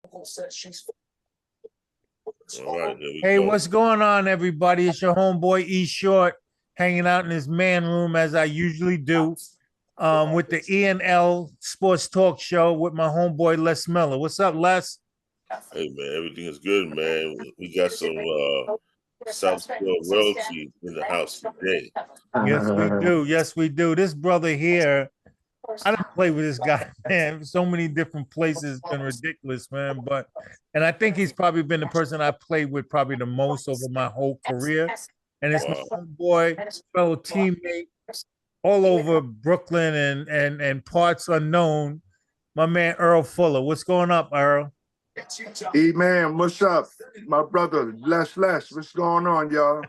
All right, there we Hey, go. what's going on, everybody? It's your homeboy E Short hanging out in his man room as I usually do, with the E&L Sports Talk Show with my homeboy Les Miller. What's up, Les? Hey man, everything is good, man. We got some South Shore royalty in the house today. Yes, we do. Yes, we do. This brother here, I didn't play with this guy, man. So many different places, it's been ridiculous, man. And I think he's probably been the person I played with probably the most over my whole career. And it's my Wow. homeboy, fellow teammate, all over Brooklyn and parts unknown. My man Earl Fuller. What's going up, Earl? E-Man, what's up? My brother, Les, what's going on, y'all?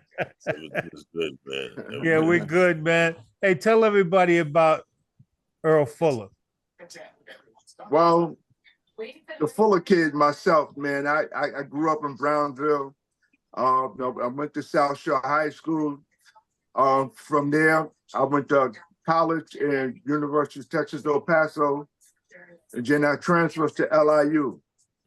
Everything is good, man. Yeah, we're good, man. Hey, tell everybody about Earl Fuller. Well, the Fuller kid myself, man. I grew up in Brownsville. I went to South Shore High School. From there, I went to college at University of Texas, El Paso, and then I transferred to LIU.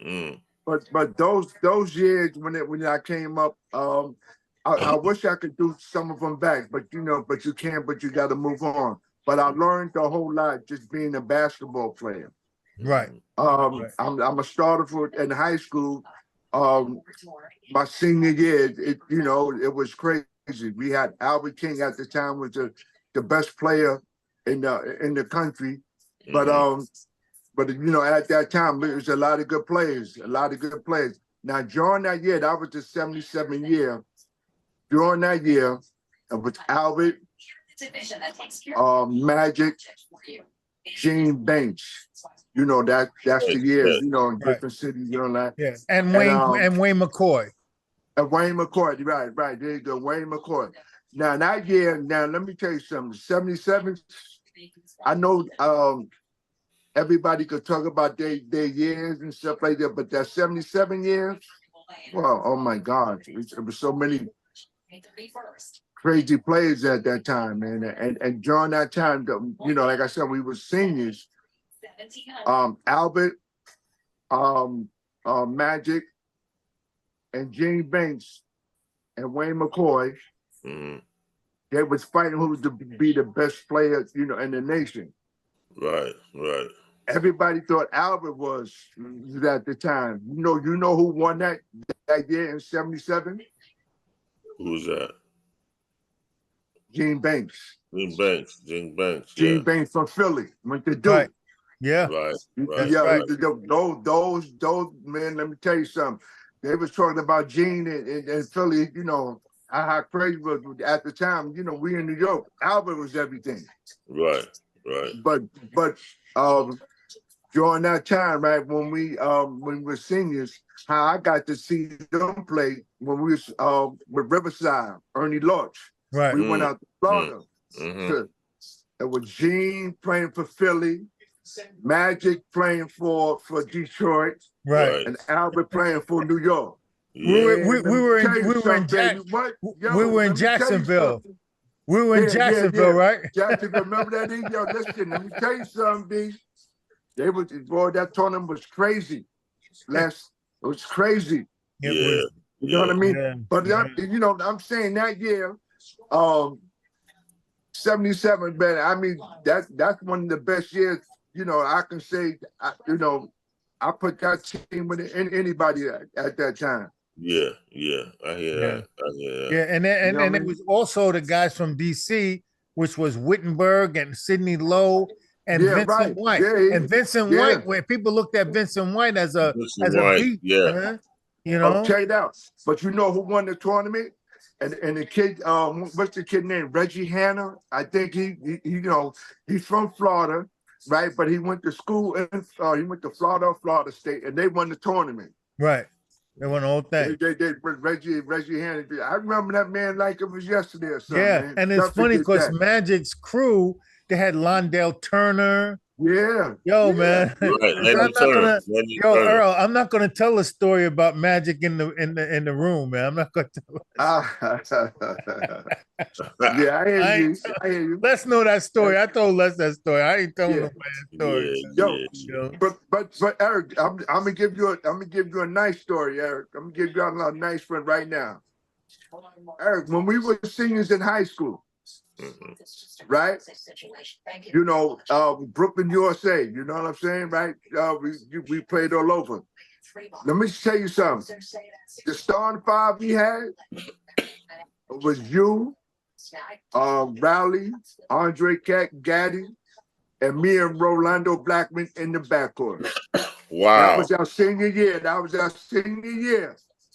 Mm. But those years when I came up, I wish I could do some of them back, but you can't. But you got to move on. But I learned a whole lot just being a basketball player. Right. I'm a starter in high school. My senior year, it was crazy. We had Albert King at the time, was the best player in the country. But at that time, there was a lot of good players, Now, during that year, that was the 77 year. During that year, it was Albert, Magic, Gene Banks. That's the years, in different cities, that. Yeah, and Wayne McCoy. And Wayne McCoy, right. There you go, Wayne McCoy. Now, that year, let me tell you something. 77, I know everybody could talk about their years and stuff like that, but that 77 years, well, oh my God, it was so many crazy players at that time, man. And during that time, like I said, we were seniors. Albert, Magic, and Gene Banks and Wayne McCoy, they was fighting who was to be the best player, in the nation. Right. Everybody thought Albert was at the time. You know who won that year in 77? Who was that? Gene Banks. Gene Banks. Gene Banks from Philly went to Duke. Right. Yeah. Right. Yeah. Right. Those man. Let me tell you something. They was talking about Gene and Philly. How crazy was at the time. We in New York. Albert was everything. Right. But during that time, right, when we were seniors, how I got to see them play when we was with Riverside, Ernie Lodge. Right. We went out to Florida. It was Gene playing for Philly, Magic playing for Detroit, right, and Albert playing for New York. Yeah. We were in Jacksonville. We were in Jacksonville, right? Jacksonville. Remember that? Yo, listen, let me tell you something, B. That tournament was crazy. It was crazy. You know what I mean? Yeah. But I'm saying that year, 77, man. I mean, that's one of the best years. I can say, I put that team with anybody at that time. Yeah, I hear that. Yeah, and it was also the guys from DC, which was Wittenberg and Sidney Lowe and Vincent White. Yeah, and Vincent White, where people looked at Vincent White as a beat. Yeah. I'll check it out. But you know who won the tournament? And the kid, what's the kid name? Reggie Hanna. I think he's from Florida, right? But he went to school and he went to Florida State, and they won the tournament. Right. They won the whole thing. Reggie Hanna. I remember that man like it was yesterday or something. Yeah, man. and it's funny because Magic's crew, they had Londell Turner, Yeah. Yo, Yeah. man. Right, I'm Lenny not Turner. gonna, Lenny yo, Turner. Earl, I'm not gonna tell a story about Magic in the room, man. I'm not gonna tell. Yeah, I hear I ain't you. I hear you. Les know that story. I told Les that story. I ain't telling Yeah. nobody that story. Yeah, Yo, yeah, You know? but Eric, I'm gonna give you a nice story, Eric. I'm gonna give you a nice one right now. Eric, when we were seniors in high school, right? You know, Brooklyn, USA. You know what I'm saying, right? We played all over. Let me tell you something. The starting five we had was you, Rowley, Andre Gaddy, and me and Rolando Blackman in the backcourt. That Wow. was our senior year.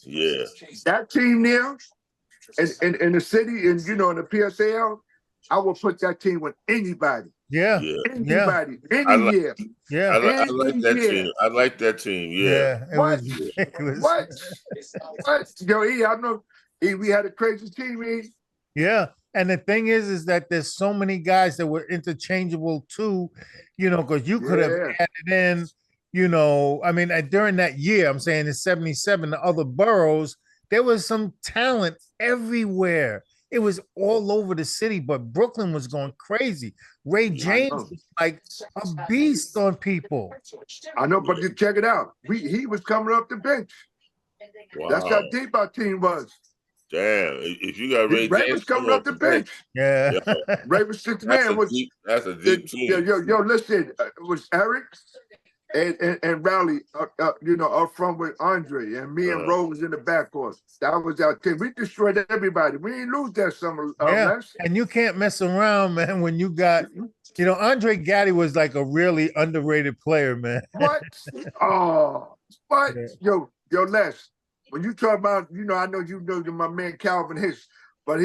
Yeah. That team there, in the city, and you know, in the PSL, I will put that team with anybody. Yeah. Yeah. Anybody, I any like year. Yeah. I like that year. team. I like that team. Yeah. Yeah. It What? was ridiculous. What? Yo, E, I know, E, we had a crazy team, E. Yeah. And the thing is that there's so many guys that were interchangeable too, you know, because you could have Yeah. added in, you know, I mean, during that year, I'm saying in 77, the other boroughs, there was some talent everywhere. It was all over the city, but Brooklyn was going crazy. Ray James know. was like a beast on people. I know, but you check it out. He was coming off the bench. That's how Wow. deep our team was. Damn. If you got Ray Ray James was coming coming off off the the bench, bench. Yeah. yo, Ray was sixth that's man. that's a deep team. Yo, listen, it was Eric and Rowley, you know, up front with Andre, and me and Rose was in the backcourt. That was our team. We destroyed everybody. We didn't lose that summer, Yeah. Les. And you can't mess around, man, when you got, you know, Andre Gaddy was like a really underrated player, man. What? Oh, what? Yeah. Yo, Les, when you talk about, you know, I know you know my man Calvin Hicks, but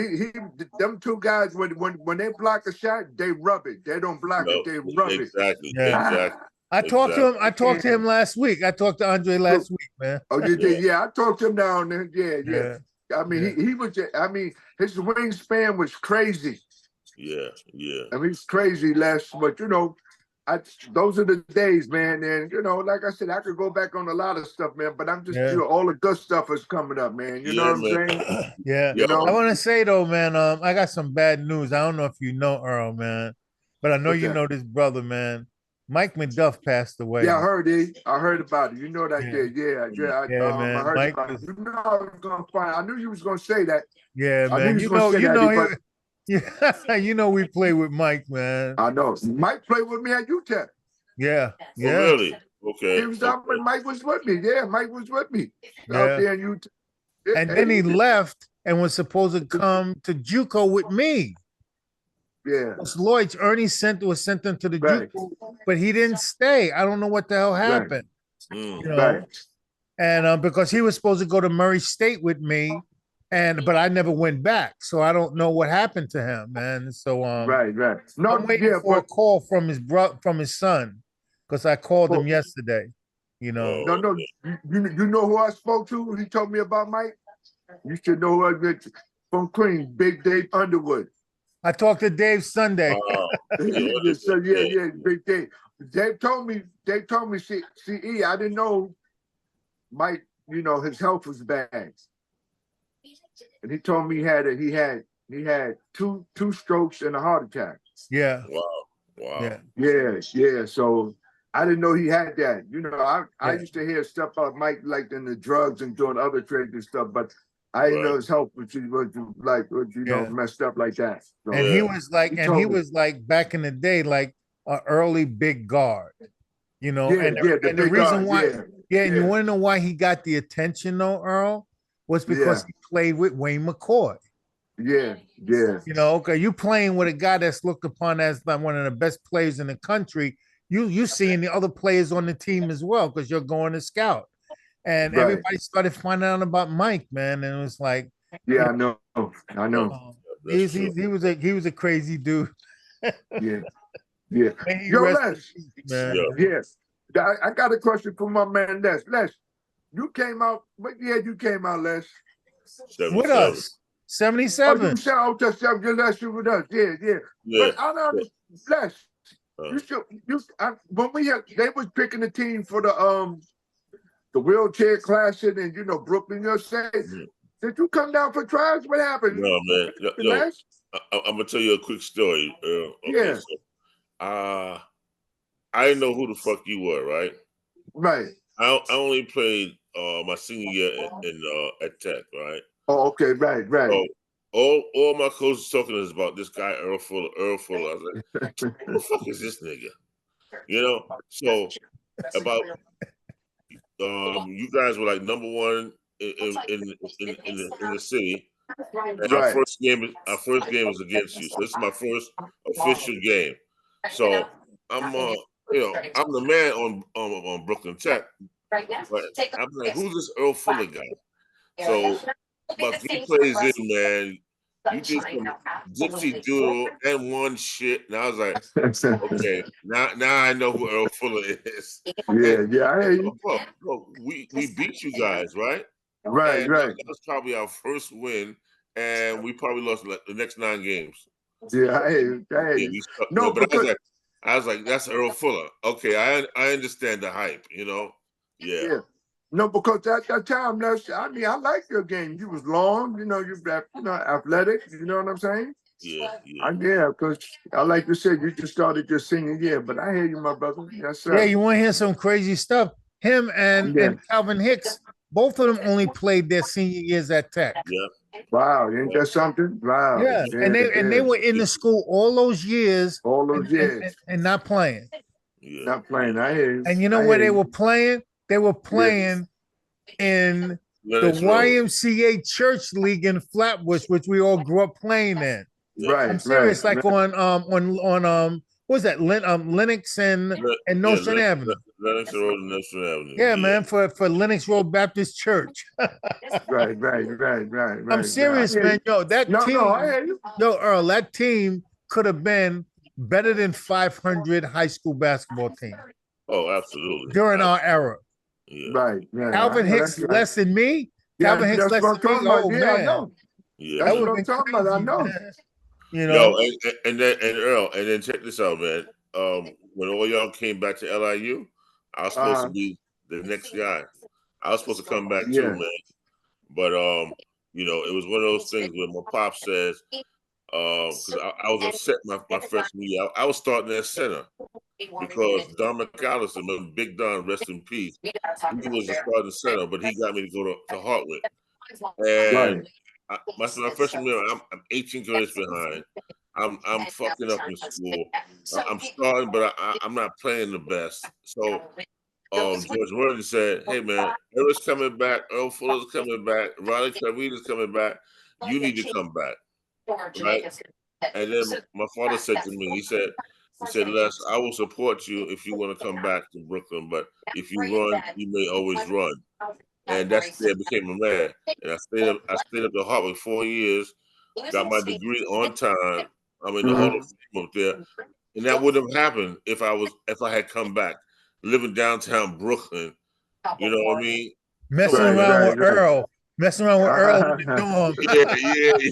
them two guys, when they block a shot, they rub it. They don't block it, they rub Exactly. Yeah. Exactly. I talked to him. I Exactly. talked to him last week. I talked to Andre last week, man. it. Oh, you did? Yeah, I talked to him down there. Yeah. Yeah. I mean, he was. I mean, his wingspan was crazy. Yeah. Yeah. I mean, he's crazy, Les. But you know, those are the days, man. And you know, like I said, I could go back on a lot of stuff, man. But I'm just, Yeah. you know, all the good stuff is coming up, man. You know what I'm man. saying? Yeah. You know? I want to say though, man, I got some bad news. I don't know if you know Earl, man, but I know What's you that? know this brother, man. Mike McDuff passed away. Yeah, I man. heard it. I heard about it. You know that Yeah. day. Yeah. Yeah, man. I heard Mike about was- it. You know, I was gonna find. I knew you was gonna say that. Yeah, I knew man. you was gonna say that. Yeah, you know we play with Mike, man. I know. Mike played with me at UTEP. Yeah, Oh, yeah, really? Okay. He was out when Mike was with me. Yeah, Mike was with me out yeah. there in UTEP. Yeah, And then he left and was supposed to come to JUCO with me. Yeah. Lloyd's Ernie was sent him to the Right. JUCO, but he didn't stay. I don't know what the hell happened. Mm. You know, Right. and because he was supposed to go to Murray State with me, but I never went back, so I don't know what happened to him, man. So Right. No, I'm waiting yeah, for a but call from his son, because I called him yesterday. You know, no. You know who I spoke to? He told me about Mike. You should know who I met from Queens, Big Dave Underwood. I talked to Dave Sunday. Wow. So yeah, Big Dave. They told me, CE, I didn't know Mike, you know, his health was bad. And he told me he had two strokes and a heart attack. Yeah. Wow. Yeah. So I didn't know he had that. You know, I used to hear stuff about Mike like in the drugs and doing other trades and stuff, but I didn't know his health was like, you know, messed up like that. So, And he was like back in the day, like an early big guard, you know. And the reason why, and you want to know why he got the attention though, Earl, was because he played with Wayne McCoy. Yeah. You know, okay, you playing with a guy that's looked upon as like one of the best players in the country. You seeing the other players on the team as well, because you're going to scout. And everybody started finding out about Mike, man, and it was like, I know. He was a crazy dude. Yeah. Yo, Les, man. Yes. I got a question for my man Les. Les, you came out. What year you came out, Les? With us. 77. Oh, you said Les, you with us. Yeah. But I don't Les. When they was picking the team for the wheelchair classic and Brooklyn, did you come down for trials? What happened? No, man. I'm gonna tell you a quick story. Okay, yeah. So, I didn't know who the fuck you were, right? Right. I only played my senior year at Tech, right? Oh, okay, right. So all my coaches talking is about this guy Earl Fuller. I was like, who the fuck is this nigga? So about you guys were like number one in the city. And our first game was against you. So this is my first official game. So I'm I'm the man on Brooklyn Tech. But I'm like, who's this Earl Fuller guy? So about 3 plays in, man, you did some gypsy doodle and one shit. And I was like, okay, now I know who Earl Fuller is. Bro, we beat you guys, right? Right. That was probably our first win, and we probably lost the next 9 games. Yeah, but I was like, that's Earl Fuller. Okay, I understand the hype, Yeah. No, because at that time, I like your game. You was long, you're athletic. You know what I'm saying? Yeah. Because like you said, you just started your senior year. But I hear you, my brother. Yes, sir. Yeah, you want to hear some crazy stuff? Him and Calvin Hicks, both of them only played their senior years at Tech. Yeah. Wow, ain't that something? Wow. Yeah, and they were in the school all those years. And not playing. Yeah. Not playing. I hear you. And you know where they were playing? They were playing in the YMCA Church League in Flatbush, which we all grew up playing in. Right. I'm serious. On what was that? Lennox and Nostrand Avenue. Lennox Road and Nostrand Avenue. Yeah, man, for Lennox Road Baptist Church. Right. I'm serious, man. Yo, that team. Yo, Earl, that team could have been better than 500 high school basketball team. Oh, absolutely. During our era. Yeah. Right. Calvin Hicks less than me. Calvin Hicks less than me. Oh man. Yeah. That's what I'm talking about. I know. Man. And Earl, and then check this out, man. When all y'all came back to LIU, I was supposed to be the next guy. I was supposed to come back too, man. But it was one of those things where my pop says, because I was upset my freshman year. I was starting at center because Don McAllister, Big Don, rest in peace. He was the starting center, but he got me to go to Hartwick. And my freshman year, I'm 18 grades behind. I'm fucking up in school. I'm starting, but I'm not playing the best. So George Worthy said, "Hey man, Earl's coming back. Earl Fuller's coming back. Riley Carita's coming back. You need to come back." Right? And then my father said to me, he said, Les, I will support you if you want to come back to Brooklyn, but if you run, you may always run. And that's the day I became a man. And I stayed up at Harvard 4 years, got my degree on time. I'm in the Hall of Fame up there. And that wouldn't have happened if I had come back, living downtown Brooklyn. You know what I mean? Messing around with Earl in the dorm. I hear you.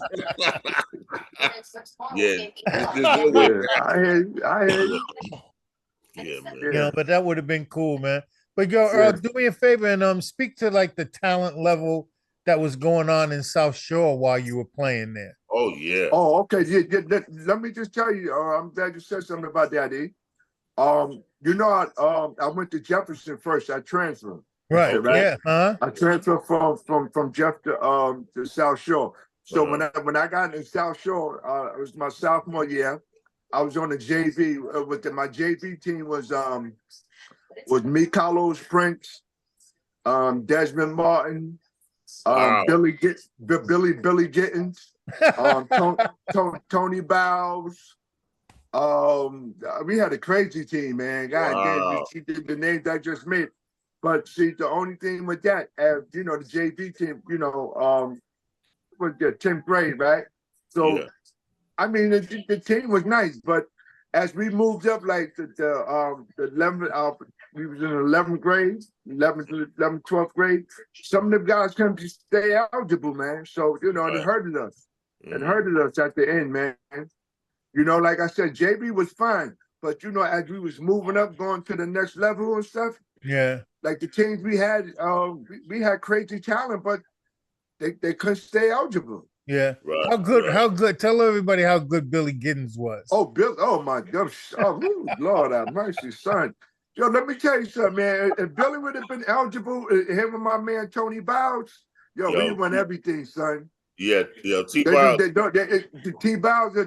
Yeah, man. But that would have been cool, man. But yo, Earl, do me a favor and speak to like the talent level that was going on in South Shore while you were playing there. Oh yeah. Oh, okay. Let me just tell you. I'm glad you said something about that, E. I went to Jefferson first. I transferred. Right. Yeah. I transferred from Jeff to South Shore. So when I got into South Shore, it was my sophomore year. I was on the JV my JV team was me, Carlos Prince, Desmond Martin, Billy Gittins, Tony Bowles. We had a crazy team, man. God damn, she did the names I just made. But see, the only thing with that, the JV team, was the 10th grade, right? So, I mean, the team was nice, but as we moved up, like the 11th, we was in 11th grade, 11th, 12th grade. Some of the guys couldn't stay eligible, man. So, it hurted us. It hurted us at the end, man. Like I said, JB was fine. But as we was moving up, going to the next level and stuff, yeah, like the teams we had, we had crazy talent, but they couldn't stay eligible. yeah. Right. How good? Right. How good? Tell everybody how good Billy Giddens was. Oh, Bill! Oh my God! Oh, Lord have mercy, son. Yo, let me tell you something, man. If Billy would have been eligible, him and my man Tony Bowles, we won everything, son. Yeah, T. Bowles. The T. Bowles.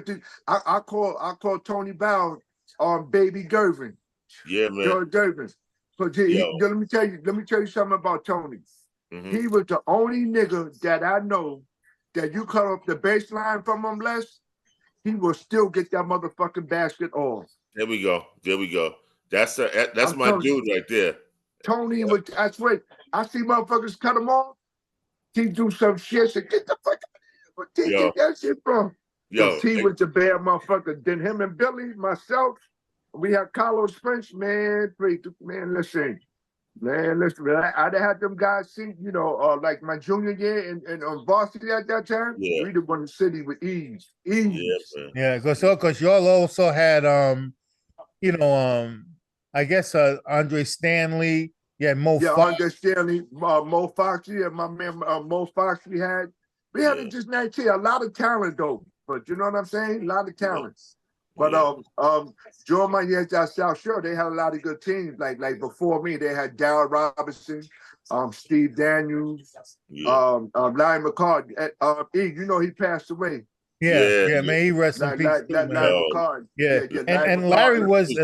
I call Tony Bowles Baby Gervin. Yeah, man. George Gervin. But let me tell you something about Tony. He was the only nigga that I know that you cut off the baseline from him less, he will still get that motherfucking basket off. There we go. That's my dude right there. Tony would. I swear, I see motherfuckers cut him off. He do some shit. Say, get the fuck out of here. But he get that shit from. T was the bad motherfucker. Then him and Billy, myself, we had Carlos French, man. Listen. I had them guys see, like my junior year and on varsity at that time. Yeah. We won the city with ease. Yeah, because y'all also had I guess Andre Stanley. Yeah, Mo Fox. Andre Stanley, Mo Fox. Yeah, my man Mo Fox. We had just 19. A lot of talent though, but you know what I'm saying? A lot of talent. But during my years at South Shore, they had a lot of good teams. Like before me, they had Darryl Robinson, Steve Daniels, Larry McCard. He passed away. Yeah, man, he rest in peace. Larry McCard. And Larry was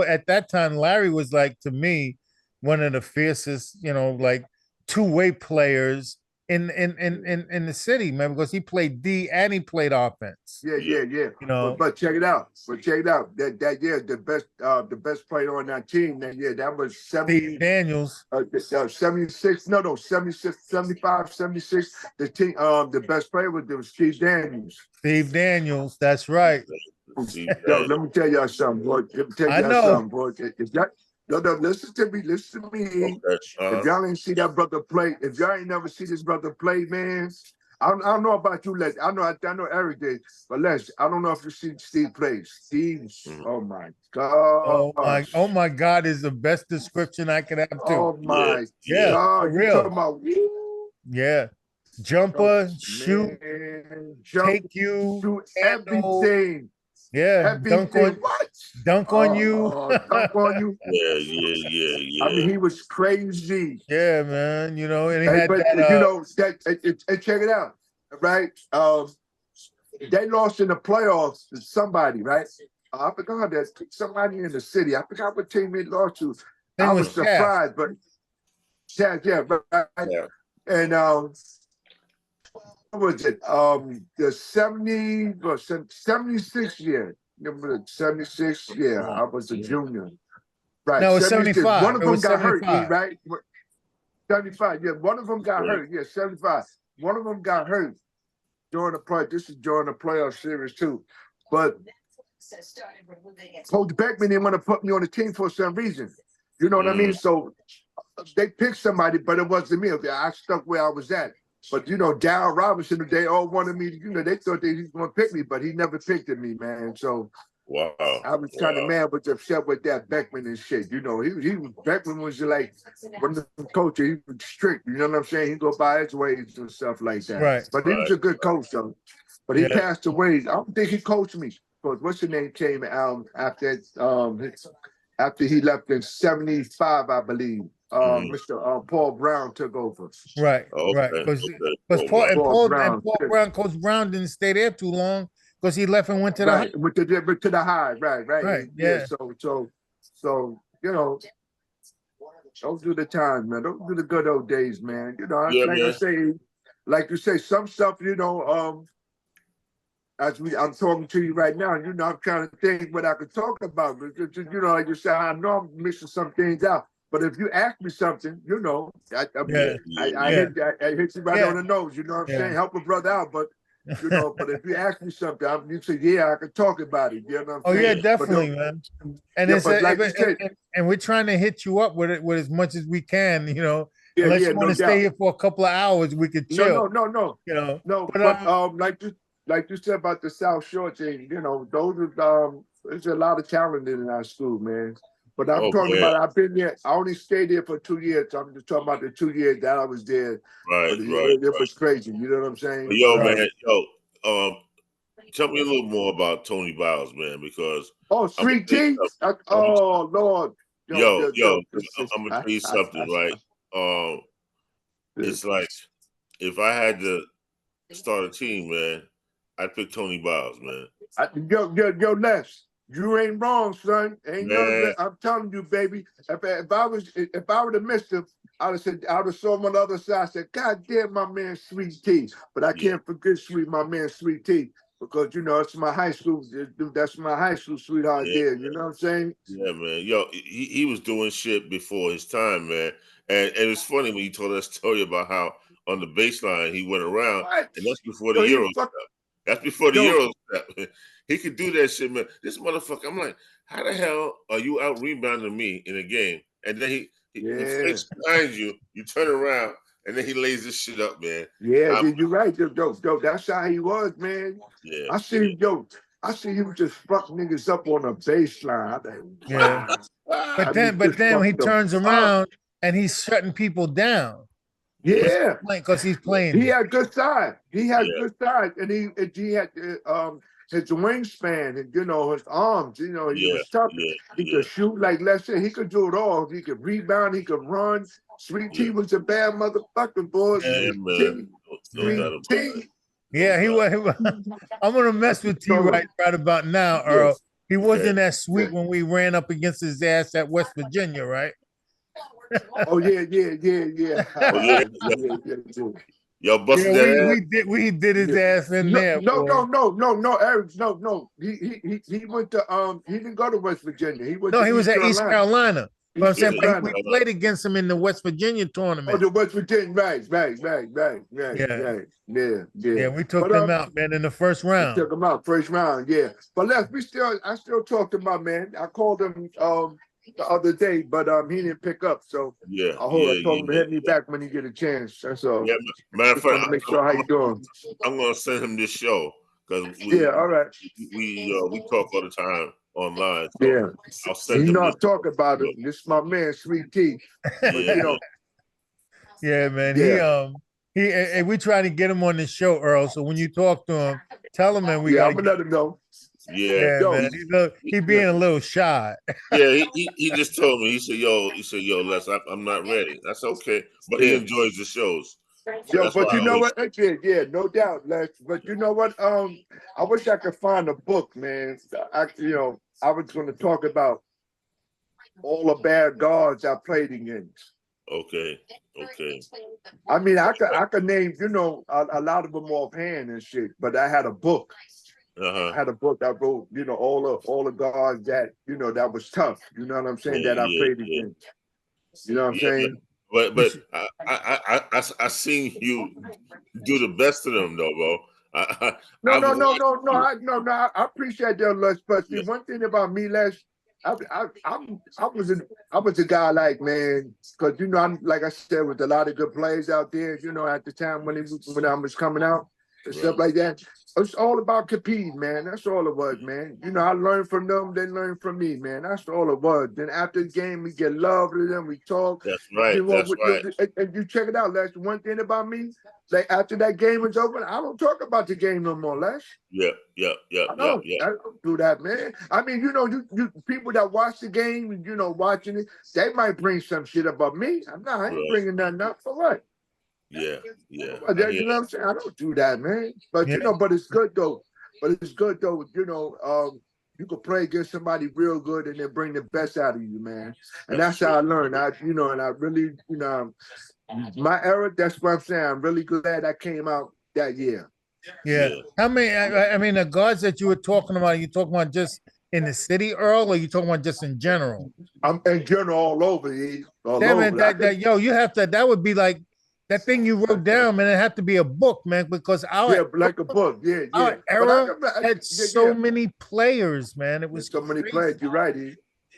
at that time. Larry was like, to me, one of the fiercest, like two-way players in the city, man, because he played D and he played offense. Yeah. But check it out. That year, the best player on that team that year, that was Steve Daniels. 76. No, 76, 75, 76. The team, the best player was Steve Daniels. Steve Daniels, that's right. Yo, let me tell y'all something, boy. No, listen to me. Okay. If y'all ain't see that brother play, if y'all ain't never see this brother play, man, I don't know about you, Les. I know Eric did, but Les, I don't know if you see Steve play. Steve, oh my God. Oh my God is the best description I could have too. Oh my God, for real. Talking about, yeah. Jumper, shoot, take you, shoot everything. Yeah, dunk on you. Dunk on you. Yeah. I mean, he was crazy. Yeah, man. And he had that. Check it out, right? They lost in the playoffs to somebody, right? I forgot that somebody in the city. I forgot what team they lost to. I was surprised, but right. Yeah. And what was it? The 76 year. Remember the 76? Yeah, I was a junior. Right. No, it was 75. One of them got hurt, right? 75. Yeah, one of them got hurt. Yeah, 75. One of them got hurt during the play. This is during the playoff series too. But Coach Beckman didn't want to put me on the team for some reason. You know what I mean? So they picked somebody, but it wasn't me. I stuck where I was at. But Darryl Robinson, they all wanted me to, they thought he was going to pick me, but he never picked at me, man. So I was kind of mad, but upset with that Beckman and shit. Beckman was like one of the coaches. He was strict. You know what I'm saying? He go by his ways and stuff like that. Right. But he was a good coach, though. But he passed away. I don't think he coached me. But what's the name came after he left in 75, I believe. Mr. Paul Brown took over. Right, right. Because Paul Brown, Coach Brown didn't stay there too long because he left and went to the high. Went to the high, right. Yeah. So those are the times, man. Those are the good old days, man. Like you say, some stuff, I'm talking to you right now, I'm trying to think what I could talk about. Like you said, I know I'm missing some things out. But if you ask me something, I hit you right on the nose. You know what I'm saying? Help a brother out, but but if you ask me something, you say, I can talk about it. You know what I'm saying? Yeah, definitely, man. And and we're trying to hit you up with it with as much as we can. Unless you want to stay here for a couple of hours, we could chill. No. But like you said about the South Shore thing, those are there's a lot of talent in our school, man. But I'm talking man. about, I've been there. I only stayed there for 2 years. I'm just talking about the 2 years that I was there. Right, but it was crazy. You know what I'm saying? But yo, man, tell me a little more about Tony Biles, man, because Sweet Tea. Oh Lord. Yo, I'm gonna tell you something, right? It's like if I had to start a team, man, I'd pick Tony Biles, man. Yo, Les, you ain't wrong, son. Ain't nothing. I'm telling you, baby. If I would have missed him, I would have saw him on the other side. I said, God damn, my man, Sweet Tea. But I can't forget my man, Sweet Tea, because it's my high school. That's my high school sweetheart there. You know what I'm saying? Yeah, man. Yo, he was doing shit before his time, man. And it's funny when you told that story about how on the baseline he went around, and that's before the Euro step. That's before the Euro step. He could do that shit, man. This motherfucker, I'm like, how the hell are you out rebounding me in a game? And then he fakes behind you, you turn around, and then he lays this shit up, man. Yeah, you're right, yo. That's how he was, man. Yeah. I see him just fuck niggas up on a baseline. Yeah. But then he turns around and he's shutting people down. Yeah, because he's playing. He had good side. He had good side, and he had his wingspan and his arms. He was tough. He could shoot, like let's say he could do it all. He could rebound. He could run. Sweet Tea was a bad motherfucker, boy. Sweet Tea. Yeah, he was. I'm gonna mess with T right about now, Earl. He wasn't that sweet when we ran up against his ass at West Virginia, right? Oh yeah. Yo, busted that ass. We did his ass in there. No, Eric, no. He went to he didn't go to West Virginia. He was at East Carolina. But I'm saying we played against him in the West Virginia tournament. Oh, the West Virginia, right. Yeah. We took them out, man, in the first round. We took them out first round, yeah. But I still talk to my man. I called him the other day, but he didn't pick up. So I told him to hit me back when he get a chance. That's all. Yeah, matter of fact, make sure how you doing. I'm gonna send him this show because all right. We talk all the time online. So I'll send him. I'm talking about it. This is my man, Sweet Tea. Yeah, man. He we trying to get him on the show, Earl. So when you talk to him, tell him, man, I'm gonna let him know. Yeah, man. He being a little shy. Yeah, he just told me. He said, "Yo, Les, I'm not ready." That's okay, but he enjoys the shows. So but you know what? Yeah, no doubt, Les. But you know what? I wish I could find a book, man. I was going to talk about all the bad guards I played against. Okay. I mean, I could name, a lot of them offhand and shit. But I had a book. I had a book I wrote, all the guards that, that was tough. You know what I'm saying? That I played against. You know what I'm saying? But I seen you do the best of them though, bro. I appreciate that, Les. But see, one thing about me, Les, I was a guy like, man, because I'm like I said, with a lot of good players out there, at the time when I was coming out and stuff like that. It's all about competing, man. That's all it was, man. I learned from them, they learned from me, man. That's all it was. Then after the game, we get love to them, we talk. That's right. And you check it out, Les. One thing about me, like after that game is over, I don't talk about the game no more, Les. Yeah. I don't do that, man. I mean, you people that watch the game, watching it, they might bring some shit about me. I ain't bringing nothing up for what. Yeah. You know what I'm saying? I don't do that, man. But but it's good though. You could play against somebody real good and then bring the best out of you, man. And that's how I learned. And I really, my era, that's what I'm saying. I'm really glad I came out that year. Yeah. How many, I mean, the guards that you were talking about, you talking about just in the city, Earl, or you talking about just in general? I'm in general all over. You have to, that would be like, that thing you wrote down, man, it had to be a book, man, because like a book, our era had so many players, man. It was so many players. You're right.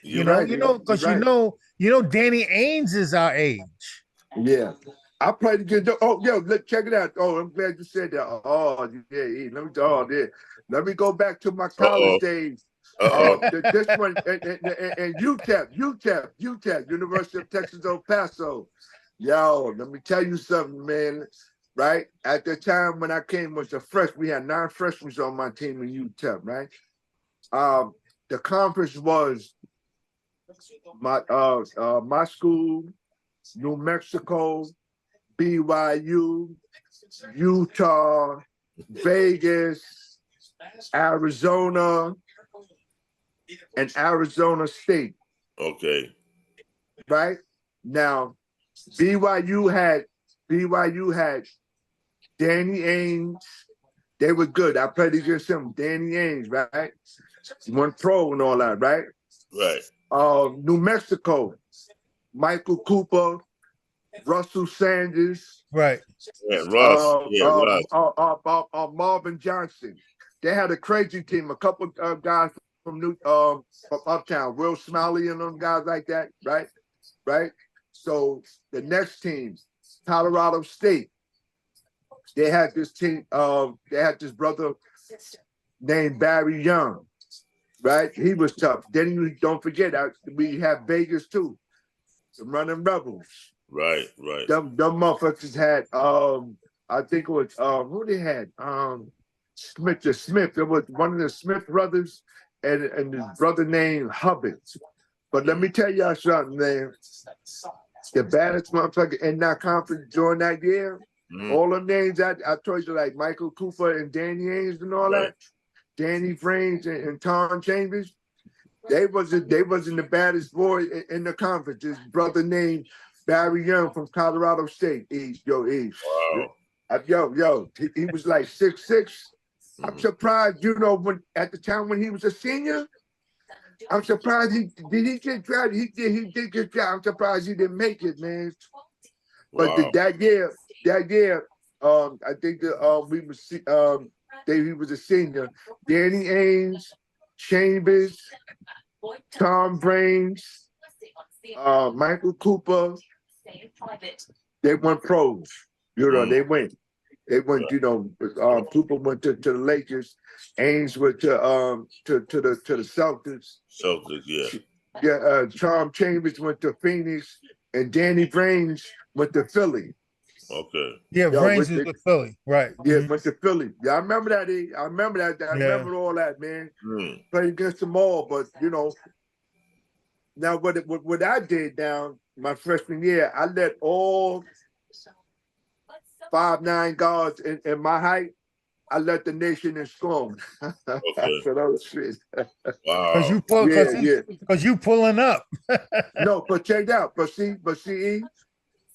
Because Danny Ainge is our age. Yeah, I played against. Check it out. Oh, I'm glad you said that. Let me go back to my college days. This one and UTEP, University of Texas El Paso. Yo, let me tell you something, man. Right at the time when I came was a fresh. We had 9 freshmen on my team in UTEP. Right. The conference was my school, New Mexico, BYU, Utah, Vegas, Arizona, and Arizona State. Okay. Right? Now, BYU had Danny Ainge. They were good. I played against him. Danny Ainge, right? One pro and all that, right? Right. New Mexico, Michael Cooper, Russell Sanders. Right. Yeah, Russ. Marvin Johnson. They had a crazy team. A couple of guys from Uptown, Will Smiley and them guys like that, right? Right. So the next team, Colorado State. They had this team. They had this brother named Barry Young, right? He was tough. Then don't forget, we have Vegas too, the Running Rebels. Right, right. Them motherfuckers had, I think it was, who they had? Smith. It was one of the Smith brothers and his brother named Hubbard. But let me tell y'all something, man. The baddest motherfucker in that conference during that year, all the names I told you, like Michael Cooper and Danny Ainge and all that, Danny Frames and Tom Chambers, they wasn't the baddest boy in the conference. His brother named Barry Young from Colorado State. East. Wow. He was like 6'6". I'm surprised, when at the time when he was a senior, I'm surprised he get drafted. He did get drafted. I'm surprised he didn't make it, man. But that year, I think that he was a senior. Danny Ainge, Chambers, Tom Brains, Michael Cooper. They went pros. They went. Cooper went to the Lakers. Ainge went to the Celtics. Celtics, yeah. Yeah, Tom Chambers went to Phoenix, and Danny Brains went to Philly. Okay. Yeah, Brains is with Philly, right? Yeah, went to Philly. Yeah, I remember that. I remember that. I remember all that, man. Played against them all, but now what I did down my freshman year, I let all 5'9" guards in my height. I let the nation in scorn. Okay. So that was shit. Wow. Because you pulling up. No, but check it out. But see,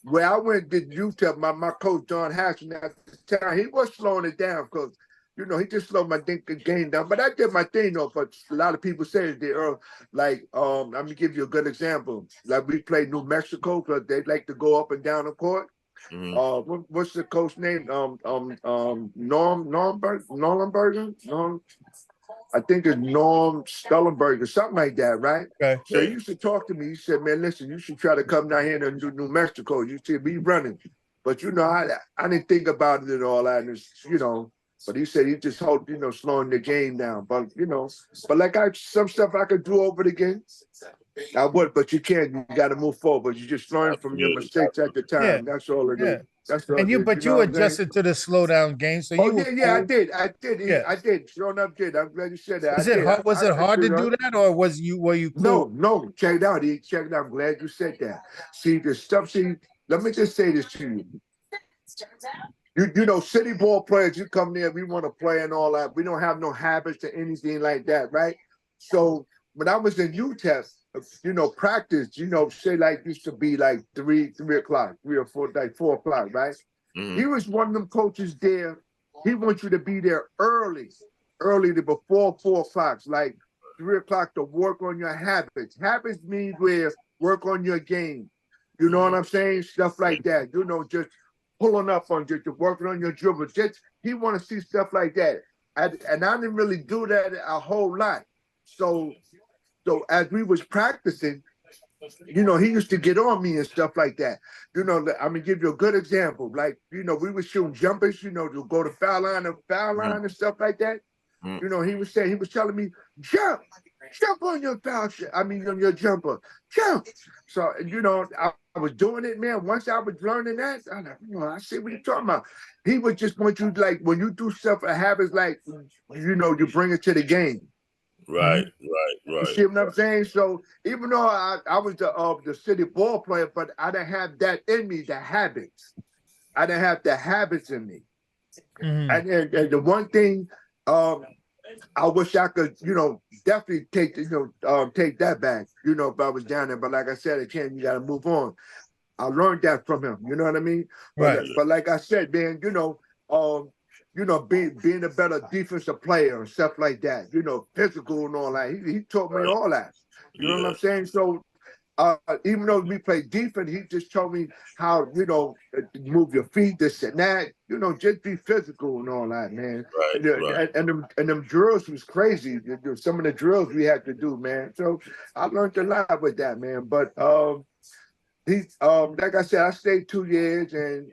where I went to UTEP, my coach John Hatchon at the time, he was slowing it down because he just slowed my game down. But I did my thing though. But a lot of people say that Earl, like let me give you a good example. Like we played New Mexico because they like to go up and down the court. What's the coach name? Norm, I think it's Norm Stellenberger, something like that, right? Okay. So he used to talk to me. He said, "Man, listen, you should try to come down here and do New Mexico. You see me running." But I didn't think about it and all that. And but he said he just hoped, slowing the game down. But but like some stuff I could do over again. I would, but you can't. You got to move forward. You just learn from your mistakes at the time. Yeah. That's all it is. That's all. And you adjusted to the slowdown game, so you. I did. I did. Sure enough, did. I'm glad you said that. Was it hard to do that, or were you cool? No. Check it out. Check it out. I'm glad you said that. See the stuff. Let me just say this to you. City ball players, you come there, we want to play and all that. We don't have no habits or anything like that, right? So when I was in UTEP, practice, say like used to be like 3 o'clock, 3 or 4, like 4 o'clock, right? He was one of them coaches there. He wants you to be there early before 4 o'clock, like 3 o'clock to work on your habits. Habits means where work on your game. You know what I'm saying? Stuff like that. Just pulling up on just working on your dribble. Just he want to see stuff like that. And I didn't really do that a whole lot. So as we was practicing, he used to get on me and stuff like that. I'm gonna give you a good example. Like, we were shooting jumpers, to go to foul line and stuff like that. He was telling me, jump. jump on your foul shot. I mean, on your jumper, jump. So, you know, I was doing it, man. Once I was learning that, I like, you know, I see what you're talking about. He would just want you, like, when you do stuff, a habit, like, you know, you bring it to the game. Right. You see what I'm saying? So even though I was the city ball player, but I didn't have that in me, the habits. I didn't have the habits in me. And the one thing I wish I could, you know, definitely take take that back, you know, if I was down there. But like I said, again, you got to move on. I learned that from him. You know what I mean? Right. But like I said, man, you know, being a better defensive player and stuff like that. You know, physical and all that. He taught me all that. You know what I'm saying? So even though we played defense, he just told me how, you know, move your feet, this and that, you know, just be physical and all that, man. And them drills was crazy. Some of the drills we had to do, man. So I learned a lot with that, man. But he, like I said, I stayed 2 years, and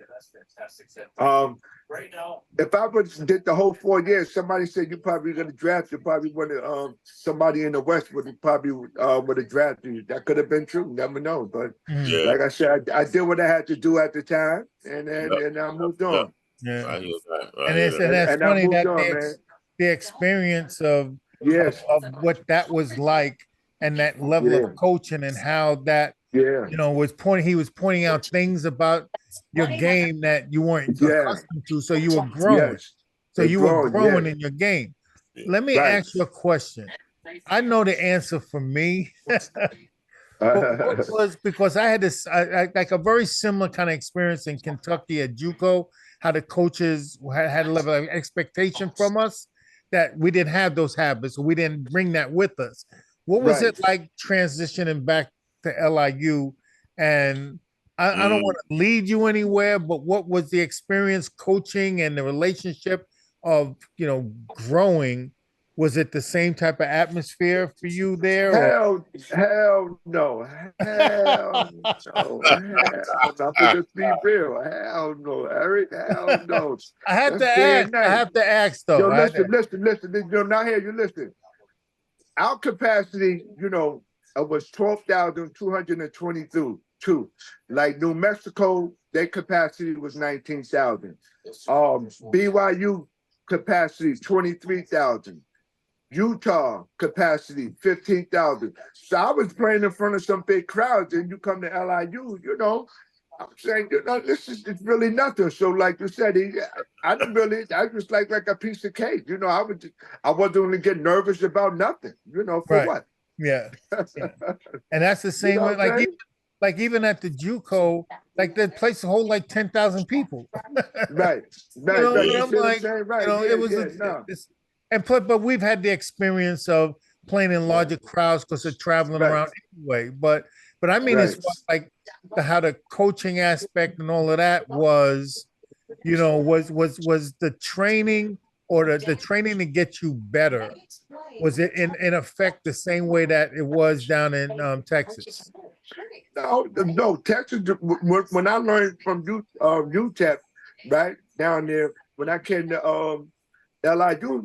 if I would did the whole 4 years, somebody said you probably going to draft. You probably want to somebody in the West would probably would have drafted you. That could have been true. Never know. But like I said, I did what I had to do at the time, and then I moved on. Yeah, I hear that. and that's funny that man. the experience of Yes. of what that was like, and that level of coaching, and how that you know he was pointing out things about your game that you weren't accustomed to, so you were growing. So you were growing in your game. Let me ask you a question. I know the answer for me. But what was, because I had this like a very similar kind of experience in Kentucky at JUCO, how the coaches had a level of expectation from us that we didn't have those habits, or we didn't bring that with us. What was it like transitioning back to LIU? And I don't want to lead you anywhere, but what was the experience coaching and the relationship of, you know, growing? Was it the same type of atmosphere for you there? Hell no. Hell no. I'm just be real. Hell no, Eric. Hell no. I have to ask. I have to ask though. Yo, listen. Yo, now here, you listen. Our capacity, you know, was 12,222. Like New Mexico, their capacity was 19,000. BYU capacity 23,000. Utah capacity 15,000. So I was playing in front of some big crowds, and you come to LIU, you know, I'm saying, you know, it's really nothing. So like you said, I just like a piece of cake. You know, I wasn't going to get nervous about nothing, you know, for what? Yeah. And that's the same way, like even at the JUCO, like the place hold like 10,000 people. Right. You know, and I'm like, you know, it was but we've had the experience of playing in larger crowds because of traveling around anyway. But I mean, it's like how the coaching aspect and all of that was, you know, was the training, or the training to get you better. Was it in effect the same way that it was down in Texas? No, Texas. When I learned from UTEP, right down there, when I came to LIU,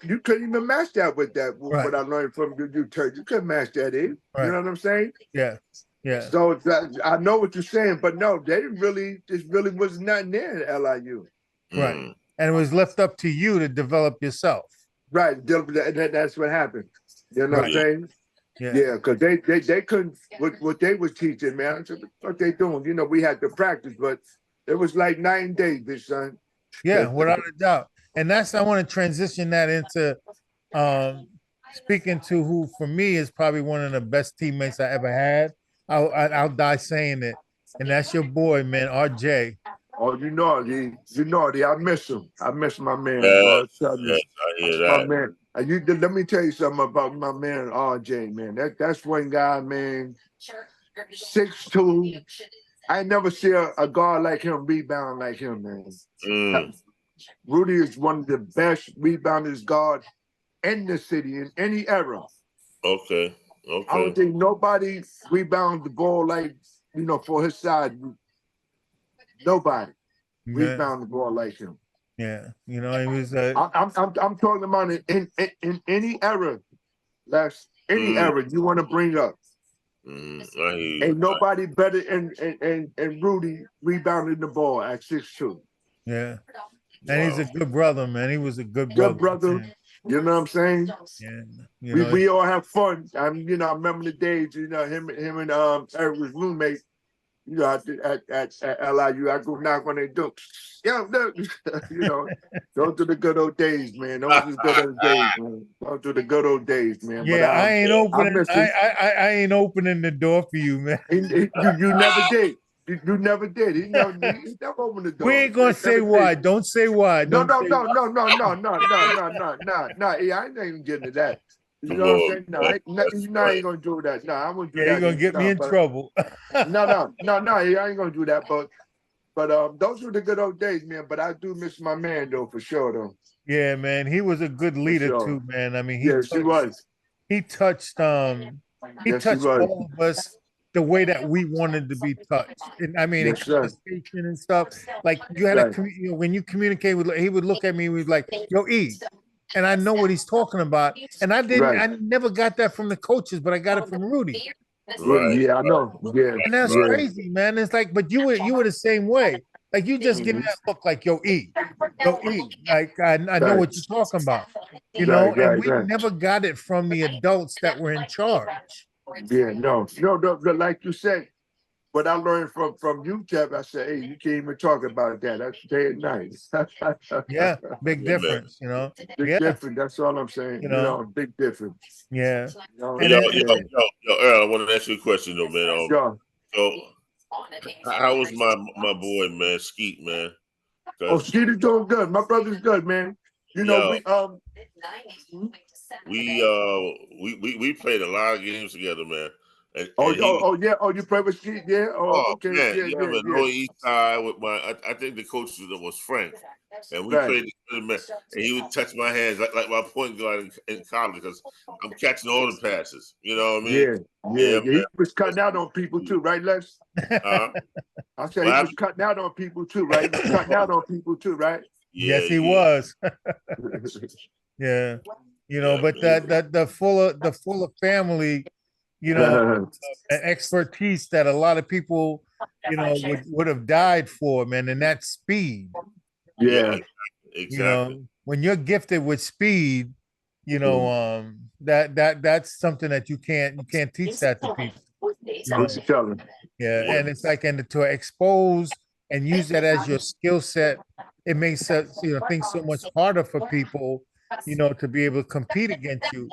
you couldn't even match that with that. What I learned from UTEP, you couldn't match that in. You know what I'm saying? Yeah. So I know what you're saying, but no, they didn't really. This really was nothing there at LIU. Right. And it was left up to you to develop yourself. Right. That's what happened. You know what I'm saying? Yeah, because they couldn't what they was teaching, man. I said, what they doing? You know, we had to practice, but it was like night and day, bitch, son. Yeah, without a doubt. And I want to transition that into speaking to who for me is probably one of the best teammates I ever had. I'll die saying it. And that's your boy, man, RJ. Oh, you know, I miss him. I miss my man. Yes, I hear that. My man. Let me tell you something about my man RJ, man. That's one guy, man. 6'2". I never see a guard like him rebound like him, man. Rudy is one of the best rebounders guard in the city in any era. Okay. I don't think nobody rebounds the ball like, you know, for his side. Nobody rebound the ball like him. Yeah, you know, he was. I'm talking about in any era, any era you want to bring up. Ain't nobody better and Rudy rebounding the ball at 6'2". Yeah. And he's a good brother, man. He was a good Good brother. brother. You know what I'm saying? Yeah. We all have fun. I remember the days, him and Eric was roommate, at LIU. I go knock on their door. Yeah, look, those are the good old days, man. Those are the good old days, man. Those are the good old days, man. Yeah, but, I ain't opening. I I ain't opening the door for you, man. You never did. You never did. He never opened the door. We ain't gonna say why. Don't say why. No. Yeah, I ain't even getting to that. You know what I'm saying? No, I ain't gonna do that. No, I won't do that. You're gonna get me in trouble. No, I ain't gonna do that. But those were the good old days, man. But I do miss my man though, for sure though. Yeah, man. He was a good leader too, man. I mean, he was. He touched all of us the way that we wanted to be touched. And I mean, in conversation and stuff. Like you had when you communicate with, he would look at me, he was like, "Yo, E," and I know what he's talking about. And I never got that from the coaches, but I got it from Rudy. Right. Yeah, I know. Yeah, and that's crazy, man. It's like, but you were the same way. Like you just give that look like, "Yo, E, yo, E." Like I know what you're talking about, And we never got it from the adults that were in charge. Yeah, no, like you said, what I learned from you, Jeff, I said, hey, you can't even talk about that. That's day and night. Yeah, big difference, Big difference. That's all I'm saying. Big difference. Yeah. Yo, Earl, I want to ask you a question though, man. Sure. So, how was my boy, man, Skeet, man? Skeet is doing good. My brother's good, man. We played a lot of games together, man. And you play with Skeet, yeah? Okay. Man, man. Lower East Side with I think the coach was Frank. And we played together, man. And he would touch my hands like my point guard in college because I'm catching all the passes. You know what I mean? Yeah. He was cutting out on people too, right, Les? I said he was cutting out on people too, right? He was cutting out on people too, right? Yes, he was. Yeah. But the fuller family, an expertise that a lot of people, would have died for, man, and that's speed. Yeah, exactly. When you're gifted with speed, that's something that you can't teach that to people. Yeah, and it's like, and to expose and use that as your skill set, it makes things so much harder for people, to be able to compete against you.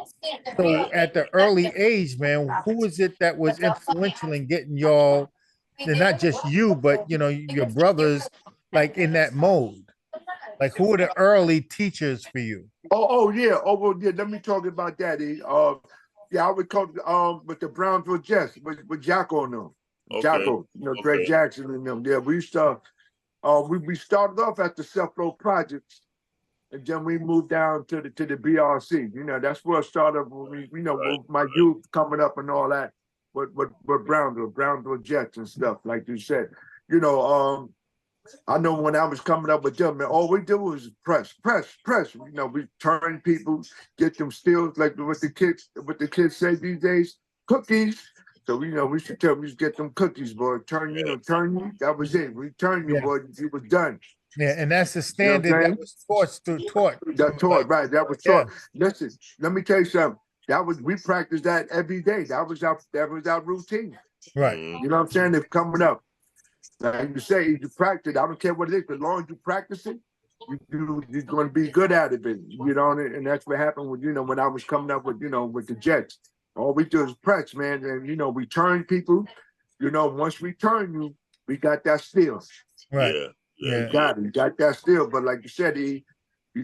So at the early age, man, who was it that was influential in getting y'all, and not just you, but your brothers, like in that mode? Like, who were the early teachers for you? Yeah. Let me talk about that. I would coach with the Brownsville Jets with Jocko and them. Okay. Jocko, Greg Jackson and them. Yeah, we used to. We started off at the Self-Flow Projects, and then we moved down to the BRC. That's where I started when with my youth coming up and all that. With Brownsville Jets and stuff, like you said. I know when I was coming up with them, man, all we did was press. We turn people, get them steals, like what the kids say these days, cookies. So we should tell them, we should get them cookies, boy. Turn you. That was it. We turn you, boy. You was done. Yeah, and that's the standard that was taught. Right? That was taught. Listen, let me tell you something. We practiced that every day. That was our routine. Right. You know what I'm saying? If coming up. Like you say, you practice. I don't care what it is, as long as you practice it, you're going to be good at it. And that's what happened with when I was coming up with with the Jets. All we do is press, man, and we turn people. Once we turn you, we got that steal. Right. Yeah. You got that steal. But like you said, you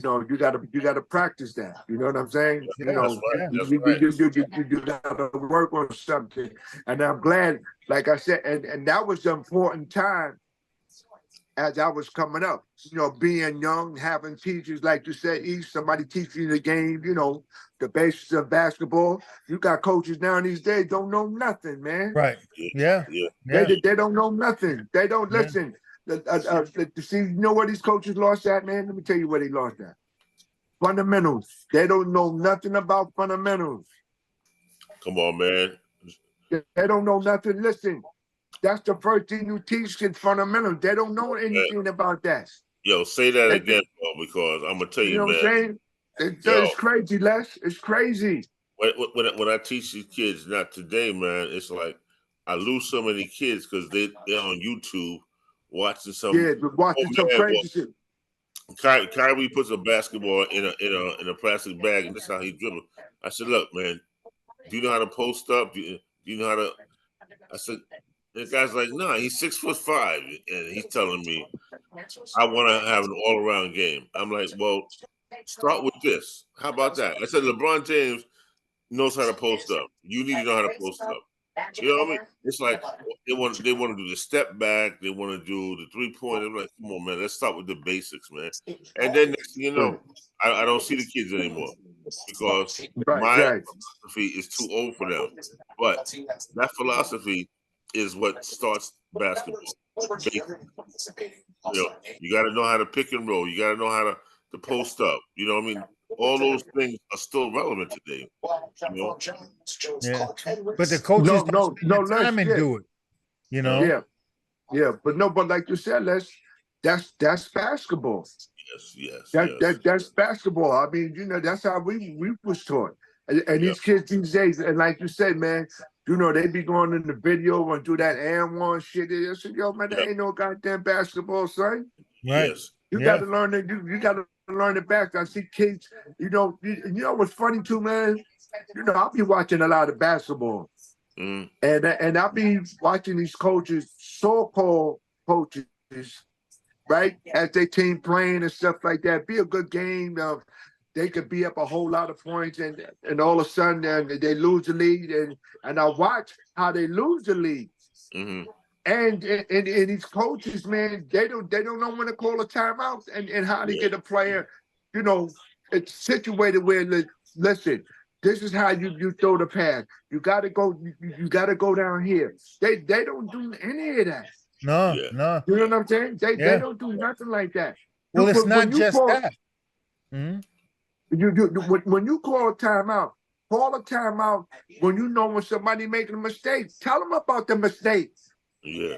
gotta practice that. You know what I'm saying? You gotta work on something. And I'm glad, like I said, and that was the important time as I was coming up. Being young, having teachers, like you said, somebody teaching you the game, the basics of basketball. You got coaches now these days don't know nothing, man. Right. Yeah. They don't know nothing. They don't listen. See, where these coaches lost at, man? Let me tell you where they lost at. Fundamentals. They don't know nothing about fundamentals. Come on, man. They don't know nothing. Listen, that's the first thing you teach kids fundamentals. They don't know anything about that. Yo, say that again, bro, because I'm gonna tell you, know man. What I'm saying? It's crazy, Les. It's crazy. When I teach these kids, not today, man, it's like I lose so many kids because they're on YouTube watching some some crazy shit. Kyrie puts a basketball in a plastic bag, and this is how he dribbles. I said, look, man, do you know how to post up? Do you know how to? I said, the guy's like, nah, he's 6'5", and he's telling me I want to have an all-around game. I'm like, well, start with this. How about that? I said, LeBron James knows how to post up. You need to know how to post up. You know what I mean? It's like they want to do the step back. They want to do the 3-point. I'm like, come on, man. Let's start with the basics, man. And then next thing you know, I don't see the kids anymore because my philosophy is too old for them. But that philosophy is what starts basketball. You got to know how to pick and roll. You got to know how to post up. You know what I mean? All those things are still relevant today. You know? Yeah. But the coaches don't spend the time and do it. You know? Yeah. But like you said, that's basketball. Yes. That's basketball. I mean, that's how we was taught. And these kids these days, and like you said, man, they be going in the video and do that and one shit. They say, yo, man, there ain't no goddamn basketball, son. Right. Yes. You gotta learn it. You gotta learn it back. I see kids, you know what's funny too, man? I'll be watching a lot of basketball. And I'll be watching these coaches, so-called coaches, right? As they team playing and stuff like that. Be a good game. They could be up a whole lot of points and all of a sudden they lose the lead. And I watch how they lose the lead. And these coaches, man, they don't know when to call a timeout and how to get a player, it's situated where, listen, this is how you throw the pass. You gotta go down here. They don't do any of that. No. You know what I'm saying? They don't do nothing like that. Well, it's not just that. When you call a timeout when you know when somebody making a mistake. Tell them about the mistake. Yeah.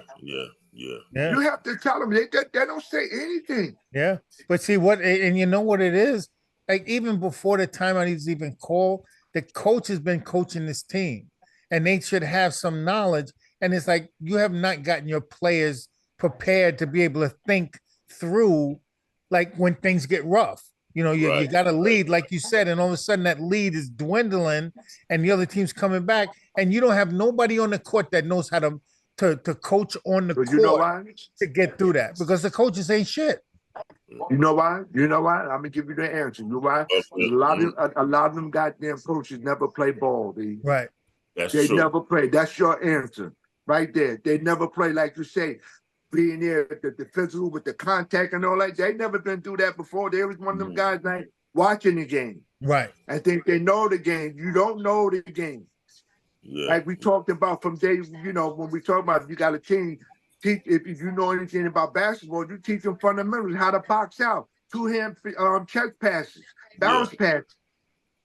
You have to tell them. They don't say anything. Yeah, but see what, and you know what it is? Like even before the timeout is even called, the coach has been coaching this team, and they should have some knowledge. And it's like you have not gotten your players prepared to be able to think through, like when things get rough. You got a lead, like you said, and all of a sudden that lead is dwindling, and the other team's coming back, and you don't have nobody on the court that knows how to coach on the court. You know why? To get through that, because the coaches ain't shit. You know why? I'm gonna give you the answer. You know why? A lot of them goddamn coaches never play ball. Right. They never play. That's your answer right there. They never play, like you say, being there, the physical with the contact and all that. They never been through that before. They was one of them guys like watching the game. Right. I think they know the game. You don't know the game. Yeah. Like we talked about from day, when we talk about you got a team, if you know anything about basketball, you teach them fundamentals, how to box out, two-hand check passes, bounce passes,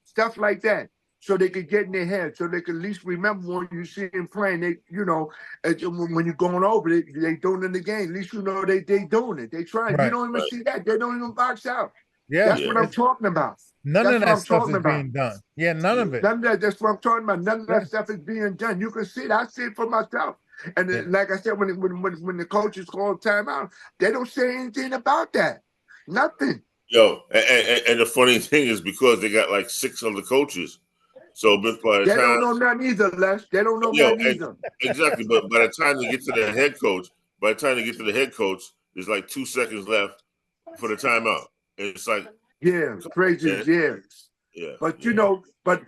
stuff like that. So they could get in their head, so they could at least remember when you see them playing. They, when you're going over it, they doing it in the game. At least they doing it. They trying. Right. You don't even see that. They don't even box out. Yeah, that's what I'm talking about. None of that stuff is being done. Yeah, none of it. None of that. That's what I'm talking about. None of that stuff is being done. You can see it. I see it for myself. And like I said, when the coaches call timeout, they don't say anything about that. Nothing. Yo, and the funny thing is because they got like 6 other coaches. So by the they time, don't know nothing either, Les. They don't know nothing either. Exactly, but by the time they get to the head coach, there's like 2 seconds left for the timeout. And it's like crazy, yeah. But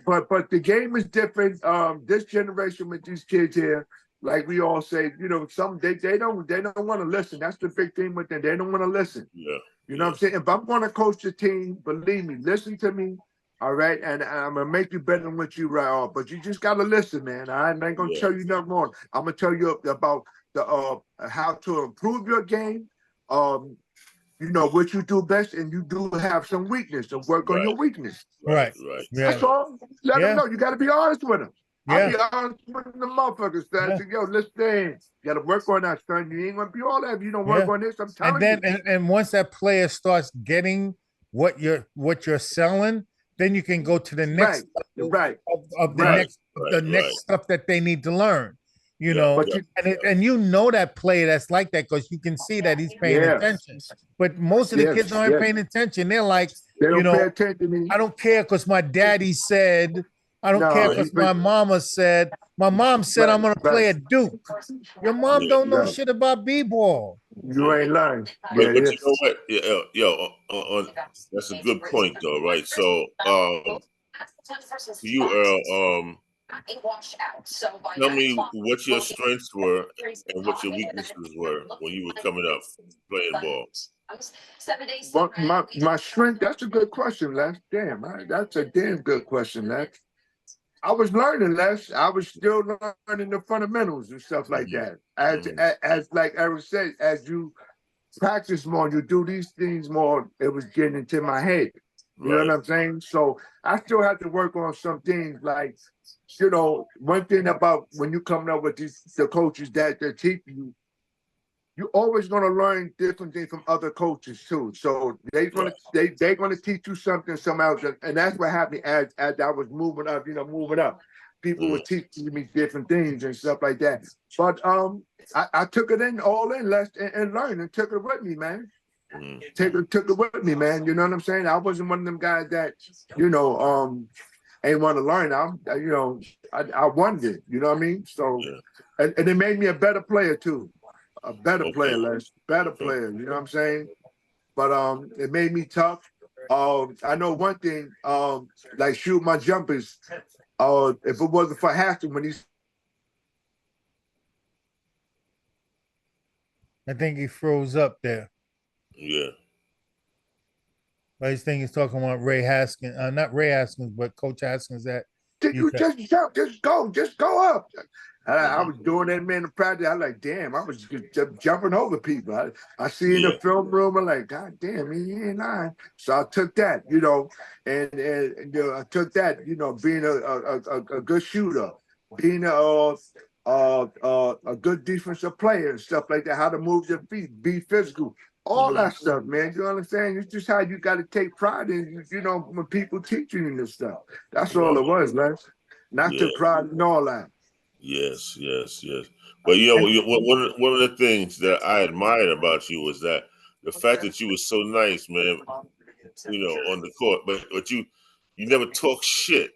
but the game is different. This generation with these kids here, like we all say, some they don't want to listen. That's the big thing with them. They don't want to listen. Yeah. You know what I'm saying? If I'm going to coach the team, believe me, listen to me. All right, and I'm gonna make you better than what you right off. But you just gotta listen, man. I ain't gonna tell you nothing more. I'm gonna tell you about the how to improve your game. What you do best, and you do have some weakness, so work on your weakness. Right. That's all. Let them know. You gotta be honest with them. I'll Yeah. be honest with the motherfuckers. Son. I said, yo, listen, you gotta work on that, son. You ain't gonna be all that if you don't work on this. I'm telling And you. then and once that player starts getting what you're selling, then you can go to the next of the next stuff that they need to learn. You know, and you know that player that's like that because you can see that he's paying attention. But most of the kids aren't paying attention. They're like, they don't pay attention to me. I don't care because my daddy said. I don't care because my mama said. My mom said I'm gonna play at Duke. Your mom don't know shit about b-ball. You ain't learned. But you know what? That's a good point, though, right? So, to you, Earl, tell me what your strengths were and what your weaknesses were when you were coming up playing ball. Well, my strength, that's a good question, Les. Damn, that's a damn good question, Les. I was learning, Les. I was still learning the fundamentals and stuff like that. As like Eric said, as you practice more, you do these things more, it was getting into my head. You know what I'm saying? So I still have to work on some things like, you know, one thing about when you coming up with the coaches that they're teaching you, you're always going to learn different things from other coaches too. So they're going to teach you something, else, and that's what happened as I was moving up. You know, moving up, people were teaching me different things and stuff like that. But I took it all in, and learned and took it with me, man. Took it with me, man. You know what I'm saying? I wasn't one of them guys that, you know, ain't want to learn. I wanted it. You know what I mean? So, and it made me a better player too. A better player, Les. Better player, you know what I'm saying? But it made me tough. I know one thing, like shoot my jumpers, if it wasn't for Haskell when he's I think he froze up there. Yeah. I think he's talking about Ray Haskins, not Ray Haskins, but Coach Haskins. That you just jump, just go up. I was doing that, man, in practice. I like, damn, I was just jumping over people. I see in the film room, I'm like, God damn, he ain't lying. So I took that, you know, and I took that, you know, being a good shooter, being a good defensive player and stuff like that, how to move your feet, be physical. All that stuff, man. You know what I'm saying? It's just how you got to take pride in, you know, when people teach you this stuff. That's all it was, man. Not to pride in all that. Yes. But you know, one of the things that I admired about you was that the fact that you were so nice, man. You know, on the court, but you never talk shit.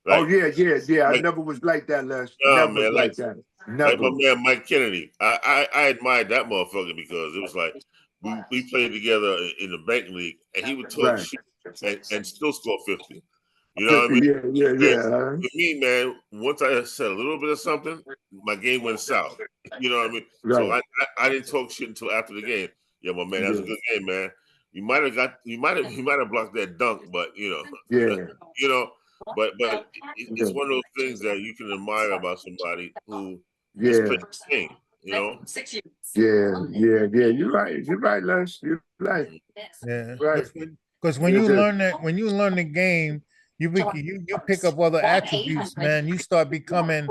Like, I never was like that, Les. Never was like that. Never. Like my man Mike Kennedy. I admired that motherfucker because it was like we played together in the bank league, and he would talk shit and still score 50. You know what I mean? Yeah. For me, man, once I said a little bit of something, my game went south. You know what I mean? So I didn't talk shit until after the game. Yeah, my man, that's a good game, man. You might have blocked that dunk, but you know, you know, but it's one of those things that you can admire about somebody who just plays the game. You know? Yeah. You're right, Les. You're right. Yeah, right. Because when you learn the game, you pick up other attributes, man. You start becoming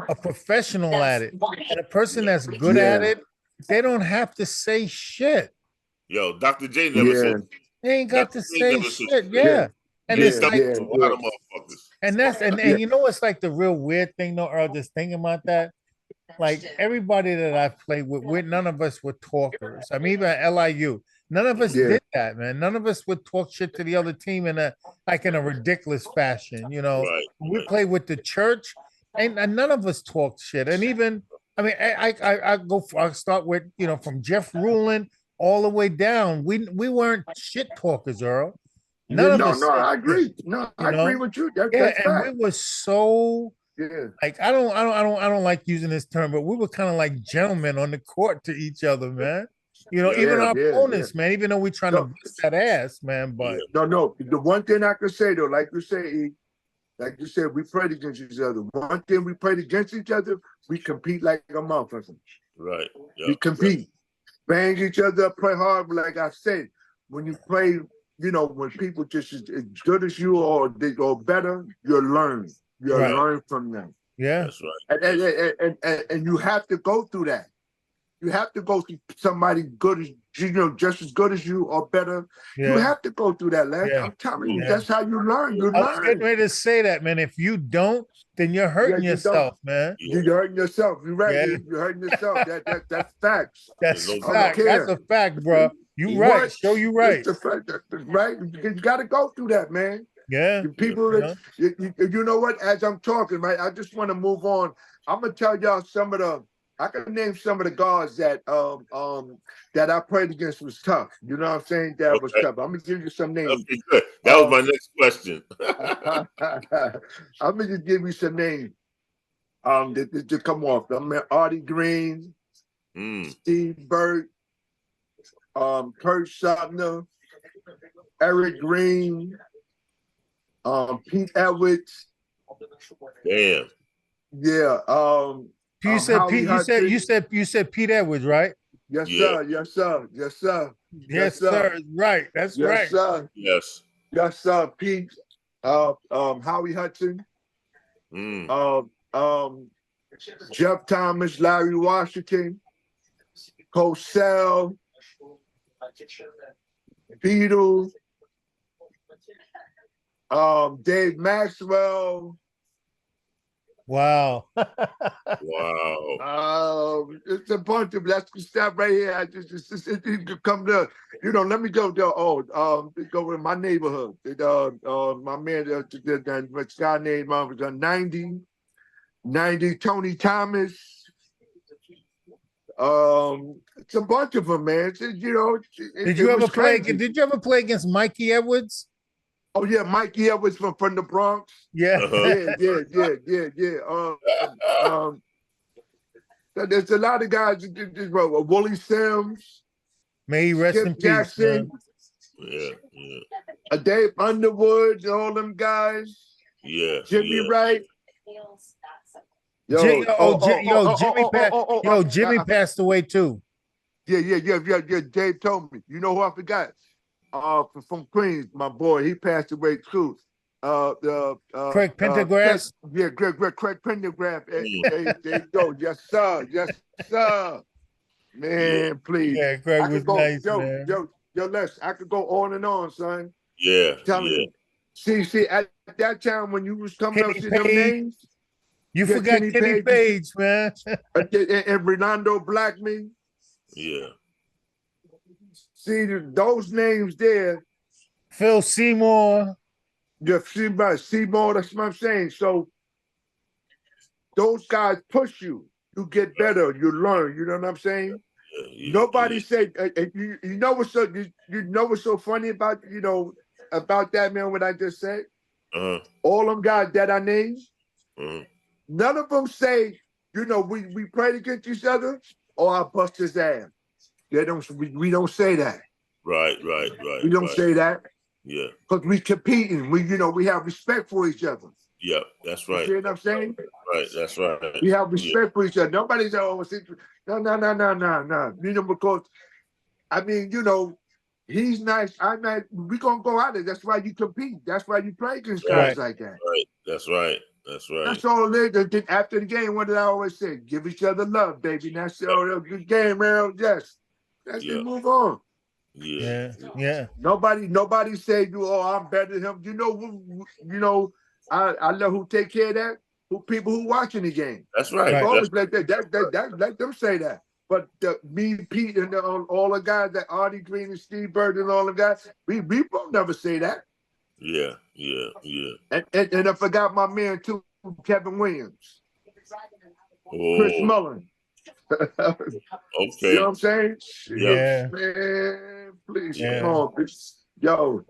a professional at it. And a person that's good at it, they don't have to say shit. Yo, Dr. J never said. They ain't got to say shit. Yeah. And it's like a lot of motherfuckers. And that's and you know what's like the real weird thing though, Earl, just thinking about that. Like everybody that I've played with, none of us were talkers. I mean, even at LIU, none of us did that, man. None of us would talk shit to the other team in a ridiculous fashion. You know, we played with the church, and none of us talked shit. And even, I mean, I start with, you know, from Jeff Rulin all the way down. We weren't shit talkers, Earl. None of us. No, I agree. No, I agree with you. That's and we were so. Like I don't like using this term, but we were kind of like gentlemen on the court to each other, man. You know, even our opponents, man. Even though we're trying to bust that ass, man. But no. The one thing I can say though, like you said, we played against each other. One thing we played against each other, we compete like a motherfucker. Right. Yep. We compete, bang each other up, play hard. But like I said, when you play, you know, when people just as good as you or they go better, you'll learn. You learn from them. Yeah. That's right. And you have to go through that. You have to go through somebody good as just as good as you or better. Yeah. You have to go through that, Les. Yeah. I'm telling you, that's how you learn. You I was learn. getting ready to say that, man. If you don't, then you're hurting yourself, man. You're hurting yourself. You're right. Yeah. You're hurting yourself. That's facts. That's fact. That's a fact, bro. You right. Show you right. It's a fact. Right. You got to go through that, man. Yeah. People, you know what? As I'm talking, right, I just want to move on. I'm gonna tell y'all some of the. I can name some of the guards that I played against was tough. You know what I'm saying? That was tough. I'm gonna give you some names. Okay, good. That was my next question. I'm gonna just give you some names. To come off. Artie Green, Steve Burt, Kurt Sumner, Eric Green, Pete Edwards. Damn. Yeah. You said Pete. You said Pete Edwards, right? Yes, sir. Yes, sir. Yes, sir. Yes, sir. Right. That's right. Yes, sir. Yes. Yes, sir. Pete. Howie Hudson. Jeff Thomas, Larry Washington, Cosell, Beadle, Dave Maxwell. Wow. It's a bunch of. Let's stop right here. I just come to. Let me go to go in my neighborhood. My man, this guy named was 90 Tony Thomas. It's a bunch of them, man. Did you ever play against Mikey Edwards? Oh yeah, Mikey Edwards from the Bronx. Yeah. Yeah. There's a lot of guys. Wooly Sims. May he rest in peace. Yeah. Dave Underwood, all them guys. Yeah. Jimmy Wright. Jimmy passed away too. Yeah. Dave told me. You know who I forgot? From Queens, my boy. He passed away too. Craig Pendergrass. Craig Pendergrass. There you go. Yes, sir. Man, please. Yeah, Craig was nice, man. Yo, Les, I could go on and on, son. Yeah. See, at that time when you was coming up, see them names. You forgot Kenny Page, man. and Renando Blackman. Yeah. See, those names there. Phil Seymour. Yeah, Seymour, that's what I'm saying. So those guys push you. You get better. You learn. You know what I'm saying? Nobody said. You know what's so funny about that, man? What I just said. All them guys that I named. None of them say, we played against each other or I bust his ass. They don't. We don't say that. Right. We don't say that. Yeah. Because we competing. We have respect for each other. Yeah, that's right. You see what I'm saying? Right, that's right. We have respect for each other. Nobody's always no. Because he's nice. I'm not. We're gonna go out there. That's why you compete. That's why you play against guys like that. Right. That's right. That's all it is. After the game, what did I always say? Give each other love, baby. That's all. Good game, Earl. Yes. That's it. Move on. Yeah. Nobody say I'm better than him. I love who take care of that. People who watching the game. That's right. Always like that. Let them say that. But me, Pete, and all the guys, that Artie Green and Steve Bird and all the guys, we both never say that. Yeah. And I forgot my man too, Kevin Williams, Chris Mullen. Okay. You know what I'm saying? Yeah. Man, please come on, yo.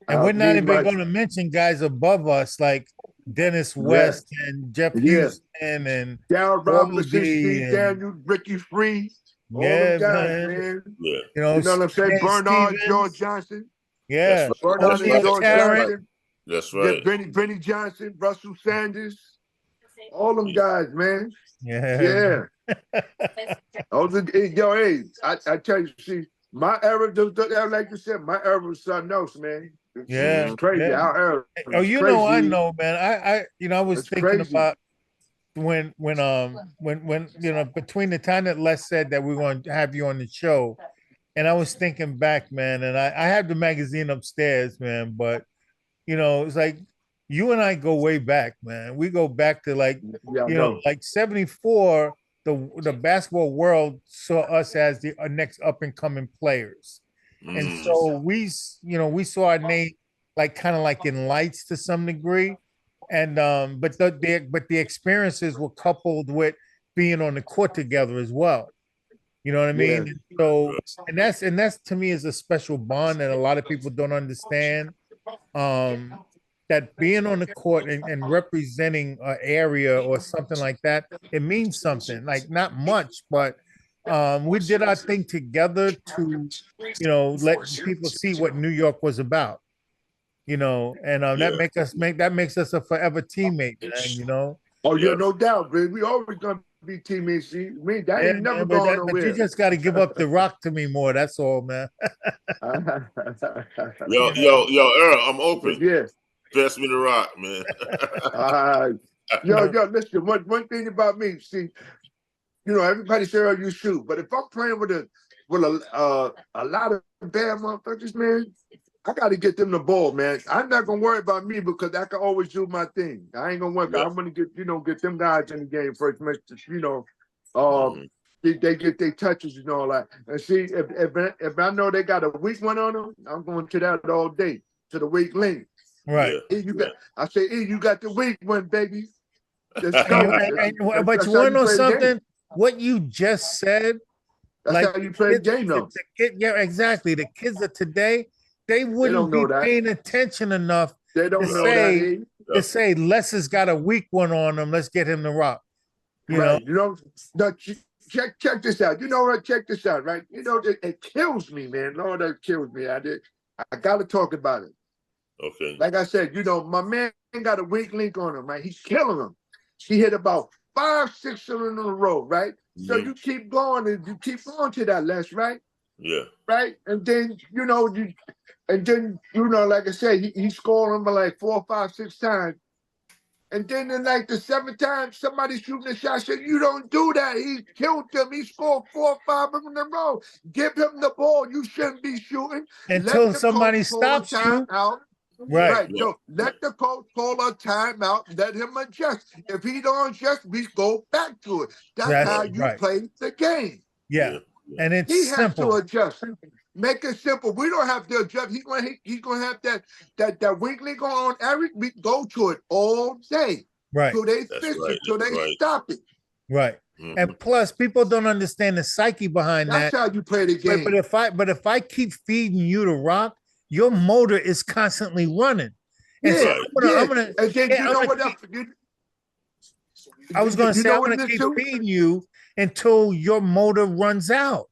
And we're not even going to mention guys above us like Dennis West and Jeff Houston and Darryl Robinson, Steve Daniels, Ricky Free. All them guys, man. Yeah. You know what I'm saying? Bernard, Stevens. George Johnson. Yeah. Bernard and George Johnson. That's right. Benny Johnson, Russell Sanders. All them guys, man. Yeah. Hey, I tell you, see, my era, like you said, my era was something else, man. Yeah, it's crazy. Yeah. Our era. I know, man. I was thinking crazy. when you know, between the time that Les said that we are going to have you on the show, and I was thinking back, man, and I have the magazine upstairs, man, but you know, it's like you and I go way back, man. We go back to like, Yeah, I you know, know. like 74, the basketball world saw us as the next up and coming players. And so you know, we saw our name like kind of like in lights to some degree. And but the experiences were coupled with being on the court together as well. You know what I Yeah. mean? And so and that's to me is a special bond that a lot of people don't understand. Um, that being on the court and representing an area or something like that, it means something. Like not much, but we did our thing together to, you know, let people see what New York was about. You know, and that makes us a forever teammate, man. You know. Oh yeah, no doubt, man. We always gonna be teammates. See, me, that Yeah, ain't never man, going but you nowhere. just got to give up the rock to me more. That's all, man. Yo, Earl, I'm open. Yeah. Pass me the rock, man. Yo, listen. One thing about me, see, you know, everybody say, "Oh, you shoot," but if I'm playing with a lot of bad motherfuckers, man, I got to get them the ball, man. I'm not gonna worry about me because I can always do my thing. I ain't gonna work. Yeah. I'm gonna get them guys in the game first. You know, they get their touches and all that. And see, if I know they got a weak one on them, I'm going to that all day to the weak link. Right. I say, you got the weak one, baby. Let's go. But you want to know something? What you just said. That's like, how you play the game, though. Yeah, exactly. The kids of today, they wouldn't be paying attention enough to say Les has got a weak one on him. Let's get him the rock. You know? Check this out. You know what? Check this out, right? You know, it kills me, man. Lord, that kills me. I got to talk about it. Okay. Like I said, you know, my man got a weak link on him, right? He's killing him. He hit about 5, 6 in a row, right? So you keep going and you keep going to that, Les, right? Yeah. Right? And then, you know, like I said, he scored him like 4, 5, 6 times. And then in like the 7th time, somebody shooting a shot, said, you don't do that. He killed them. He scored 4 or 5 of them in a row. Give him the ball. You shouldn't be shooting. Until somebody stops you. Out. Right. Yeah. So let the coach call a timeout. Let him adjust. If he don't adjust, we go back to it. That's how you play the game. Yeah. And it's simple. Has to adjust. Make it simple. We don't have to adjust. He's gonna have that weak link on Eric. We go to it all day. Right. Till they fix it. Till they stop it. Right. And plus, people don't understand the psyche behind that. That's how you play the game. But if I keep feeding you the rock, your motor is constantly running. And so I'm gonna and then you know what else? I was gonna say I'm gonna keep feeding you until your motor runs out.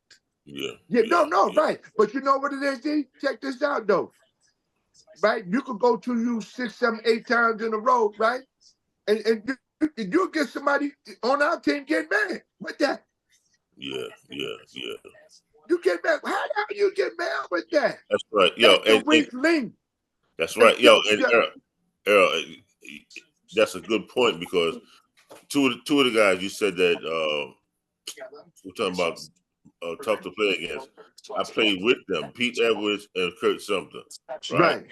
Right. But you know what it is, D? Check this out though. Right? You could go to you 6, 7, 8 times in a row, right? And you'll get somebody on our team get mad with that. Yeah. You get mad. How do you get mad with that? That's right. Yo, that's right. Yo, and Earl, that's a good point because two of the guys you said that we're talking about tough to play against. I played with them, Pete Edwards and Kurt Sumter. Right.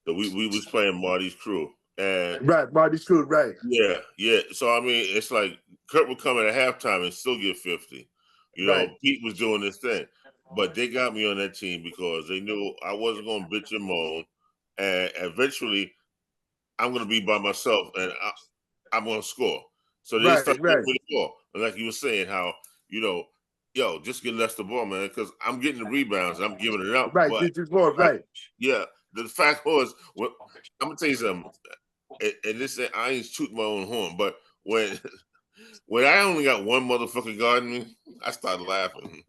So we was playing Marty's crew. And Marty's crew, right. Yeah. So I mean, it's like Kurt would come in at halftime and still get 50. You know, Pete was doing this thing. But they got me on that team because they knew I wasn't going to bitch and moan. And eventually, I'm going to be by myself and I'm going to score. So they started giving me the ball. And like you were saying, how, you know, yo, just get less the ball, man, because I'm getting the rebounds and I'm giving it out. Right, get your ball, right. Yeah. The fact was, I'm going to tell you something. And this, I ain't shooting my own horn, but when I only got one motherfucker guarding me, I started laughing.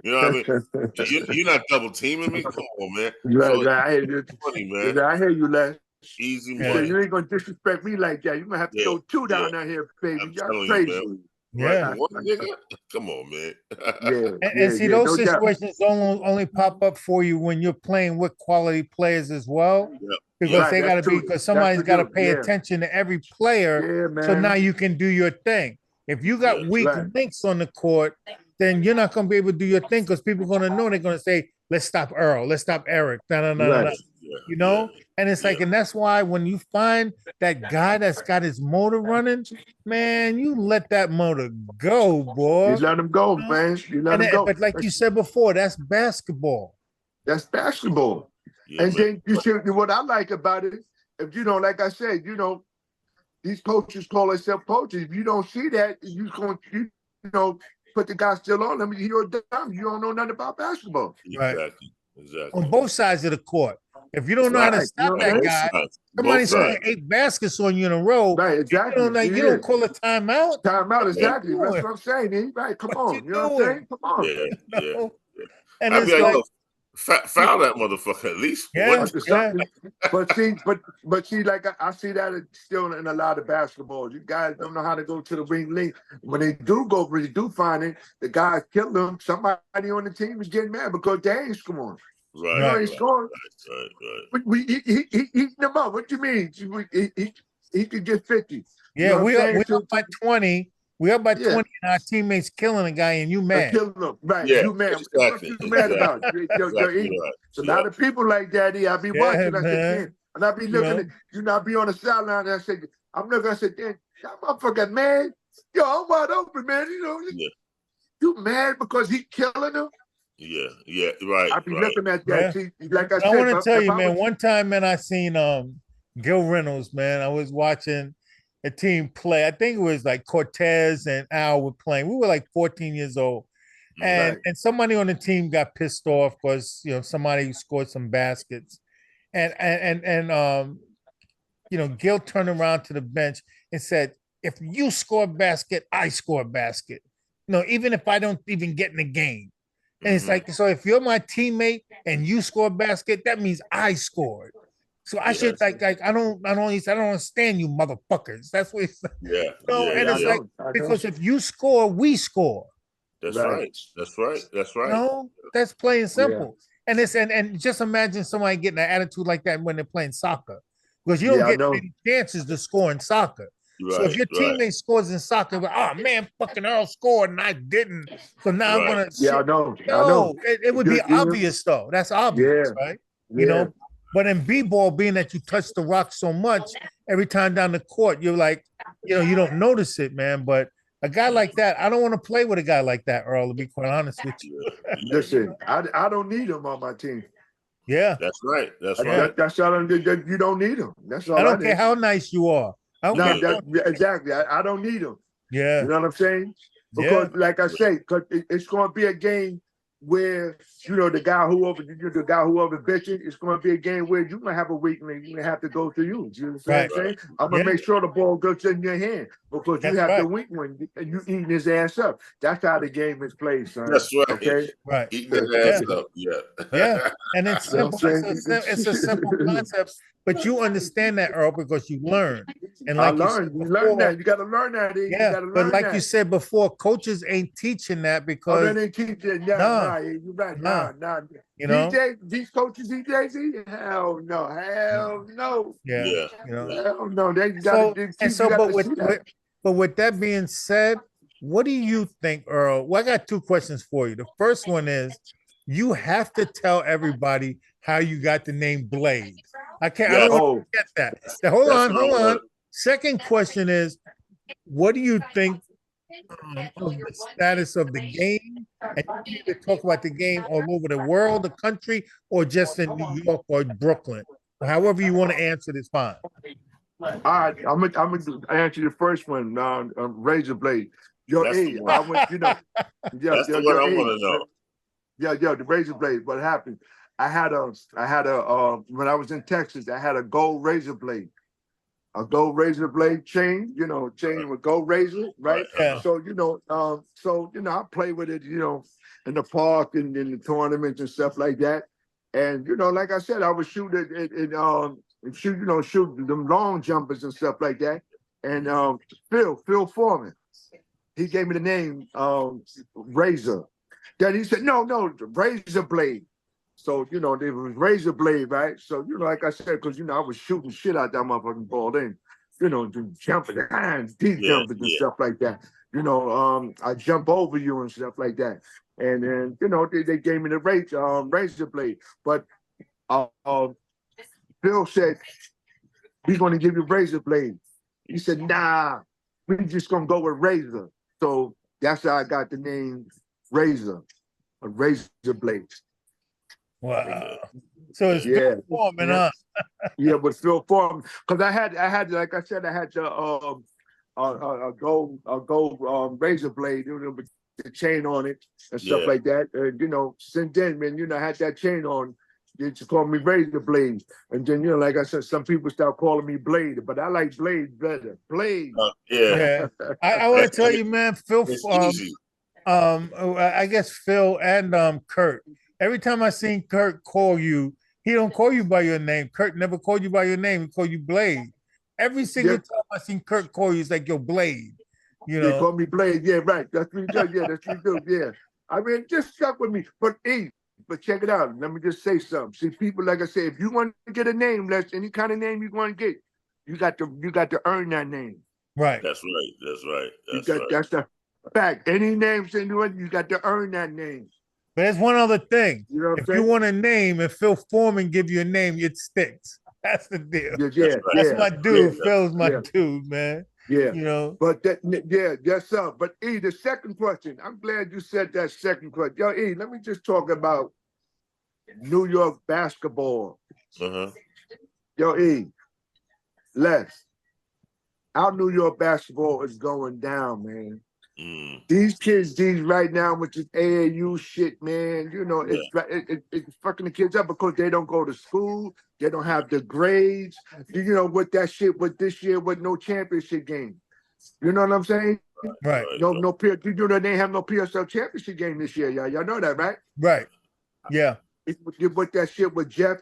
You know what I mean? You're not double teaming me? Come on, man. Right. I hear you. Funny, man. I hear you, Les. Easy money. So you ain't going to disrespect me like that. You're going to have to throw 2 down out here, baby. Y'all crazy. You, right. One nigga? Come on, man. And see, those situations only pop up for you when you're playing with quality players as well. because they got to be, because somebody's got to pay Yeah. attention to every player. Yeah, So now man. you can do your thing. If you got weak Right. links on the court, then you're not going to be able to do your thing because people are going to know. They're going to say, let's stop Earl, let's stop Eric. No, no, no, no, no. Right. You know? And it's like, and that's why when you find that guy that's got his motor running, man, you let that motor go, boy. You let him go, man. You let him go. But like you said before, that's basketball. That's basketball. Yeah, and man. then you see what I like about it, if you know, like I said, you know, these coaches call themselves coaches. If you don't see that, you know, put the guy still on them. You're dumb. You don't know nothing about basketball. Exactly. Exactly. On both sides of the court. If you don't know how to stop that guy, somebody scoring 8 baskets on you in a row. Right, exactly. You don't call a timeout. Timeout, exactly. That's what I'm saying. Right, come on. You know what I'm saying? Come on. Yeah. And I'd be it's like, foul that motherfucker at least. Once. But see, like I see that still in a lot of basketball. You guys don't know how to go to the wing link. When they do find it, the guys kill them. Somebody on the team is getting mad because they ain't scoring. Right. You know, ain't scoring. Right. We eating them up. What you mean? He could get 50. Yeah, you know we up by 20. We up by 20 and our teammates killing a guy and you mad. Killing them. Right. Yeah, you mad. exactly. What you mad about? A lot of people like that. I be watching. I said, and I be looking at, I be on the sideline and I say, I'm looking, I said, damn, that motherfucker mad. Yo, I'm wide open, man. You know, you mad because he killing them? Yeah, right. I be looking at that. See, like I said, I want to tell you, man, one time, man, I seen Gil Reynolds, man. I was watching a team play. I think it was like Cortez and Al were playing. We were like 14 years old. And somebody on the team got pissed off because somebody scored some baskets. And Gil turned around to the bench and said, if you score a basket, I score a basket. Even if I don't even get in the game. And it's like, so if you're my teammate and you score a basket, that means I scored. So I should I don't understand you motherfuckers. That's what it's and it's like, because if you score, we score. That's right. That's plain and simple. And it's and just imagine somebody getting an attitude like that when they're playing soccer. Because you don't get many chances to score in soccer. So if your teammate scores in soccer, but oh man, fucking Earl scored and I didn't. So now I'm gonna I know. It would be obvious though. That's obvious, right? You know, but in b-ball, being that you touch the rock so much, every time down the court, you're like, you don't notice it, man. But a guy like that, I don't want to play with a guy like that, Earl, to be quite honest with you. Listen, I don't need him on my team. Yeah. That's right. That's all. You don't need him. That's all. I don't care how nice you are. Exactly. I don't need him. Yeah. You know what I'm saying? Because like I say, because it's going to be a game where, the guy who over bitching, it's going to be a game where you're going to have a weakling. You're going to have to go to you. You know what I'm saying? I'm going to make sure the ball goes in your hand because you have the weak one and you eating his ass up. That's how the game is played, son. That's right. Okay? Right. Eating his ass up. Yeah. And it's simple. It's a simple concept. But you understand that, Earl, because you learn. And like you learn that. You got to learn that. But like you said before, coaches ain't teaching that because they ain't teaching. Nah, you're right. Nah. These coaches, DJs, hell no. Yeah. Hell no. They got to. But with that being said, what do you think, Earl? Well, I got 2 questions for you. The first one is, you have to tell everybody how you got the name Blade. I don't want to forget that. Hold on. Second question is, what do you think of the status of the game? And you need to talk about the game all over the world, the country, or just in New York or Brooklyn. However you want to answer this, fine. All right, I'm gonna answer the first one. Razor blade. I went. That's the one I want to know. The razor blade. What happened? I had a when I was in Texas, I had a gold razor blade. A gold razor blade chain, chain with gold razor, right? Yeah. So, I play with it, in the park and in the tournaments and stuff like that. And, like I said, I would shoot shoot them long jumpers and stuff like that. And Phil Foreman, he gave me the name Razor. Then he said, no, razor blade. So, you know, there was razor blade, right? So, you know, like I said, because, you know, I was shooting shit out that motherfucking ball then, you know, jumping, deep jumping and stuff like that. You know, I jump over you and stuff like that. And then, you know, they gave me the razor blade. But Bill said, we're going to give you razor blade. He said, nah, we just going to go with razor. So that's how I got the name Razor, a razor blade. Wow. So it's Phil Foreman, huh? Yeah, with Phil Foreman. Because I had, like I said, I had the a gold razor blade, you know, with the chain on it and stuff like that. And you know, since then, man, you know, I had that chain on. They just call me Razor Blade. And then, you know, like I said, some people start calling me Blade, but I like Blade better. Blade. Yeah. I want to tell you, man, Phil, I guess Phil and Kurt. Every time I seen Kurt call you, he don't call you by your name. Kurt never called you by your name. He called you Blade. Every single time I seen Kurt call you, it's like, yo, Blade. You know, they call me Blade. Yeah, right. That's what he does. Yeah, that's what he do. Yeah. I mean, it just stuck with me. But check it out. Let me just say something. See, people, like I say, if you want to get a name, that's any kind of name you want to get, you got to earn that name. Right. That's right. That's the fact. Any name, you got to earn that name. But there's one other thing. You know what I'm if saying? you want a name and Phil Foreman give you a name, it sticks. That's the deal. That's my dude. Phil's my dude, man. Yeah. You know. But that's up. But E, the second question. I'm glad you said that second question. Yo, E, let me just talk about New York basketball. Yo, E, Les, our New York basketball is going down, man. These kids, right now with this AAU shit, man, you know, it's fucking the kids up because they don't go to school. They don't have the grades. You know, with that shit, with this year, with no championship game. You know what I'm saying? Right. No peer. You know they have no PSL championship game this year, y'all. Y'all know that, right? Right. Yeah. With that shit with Jeff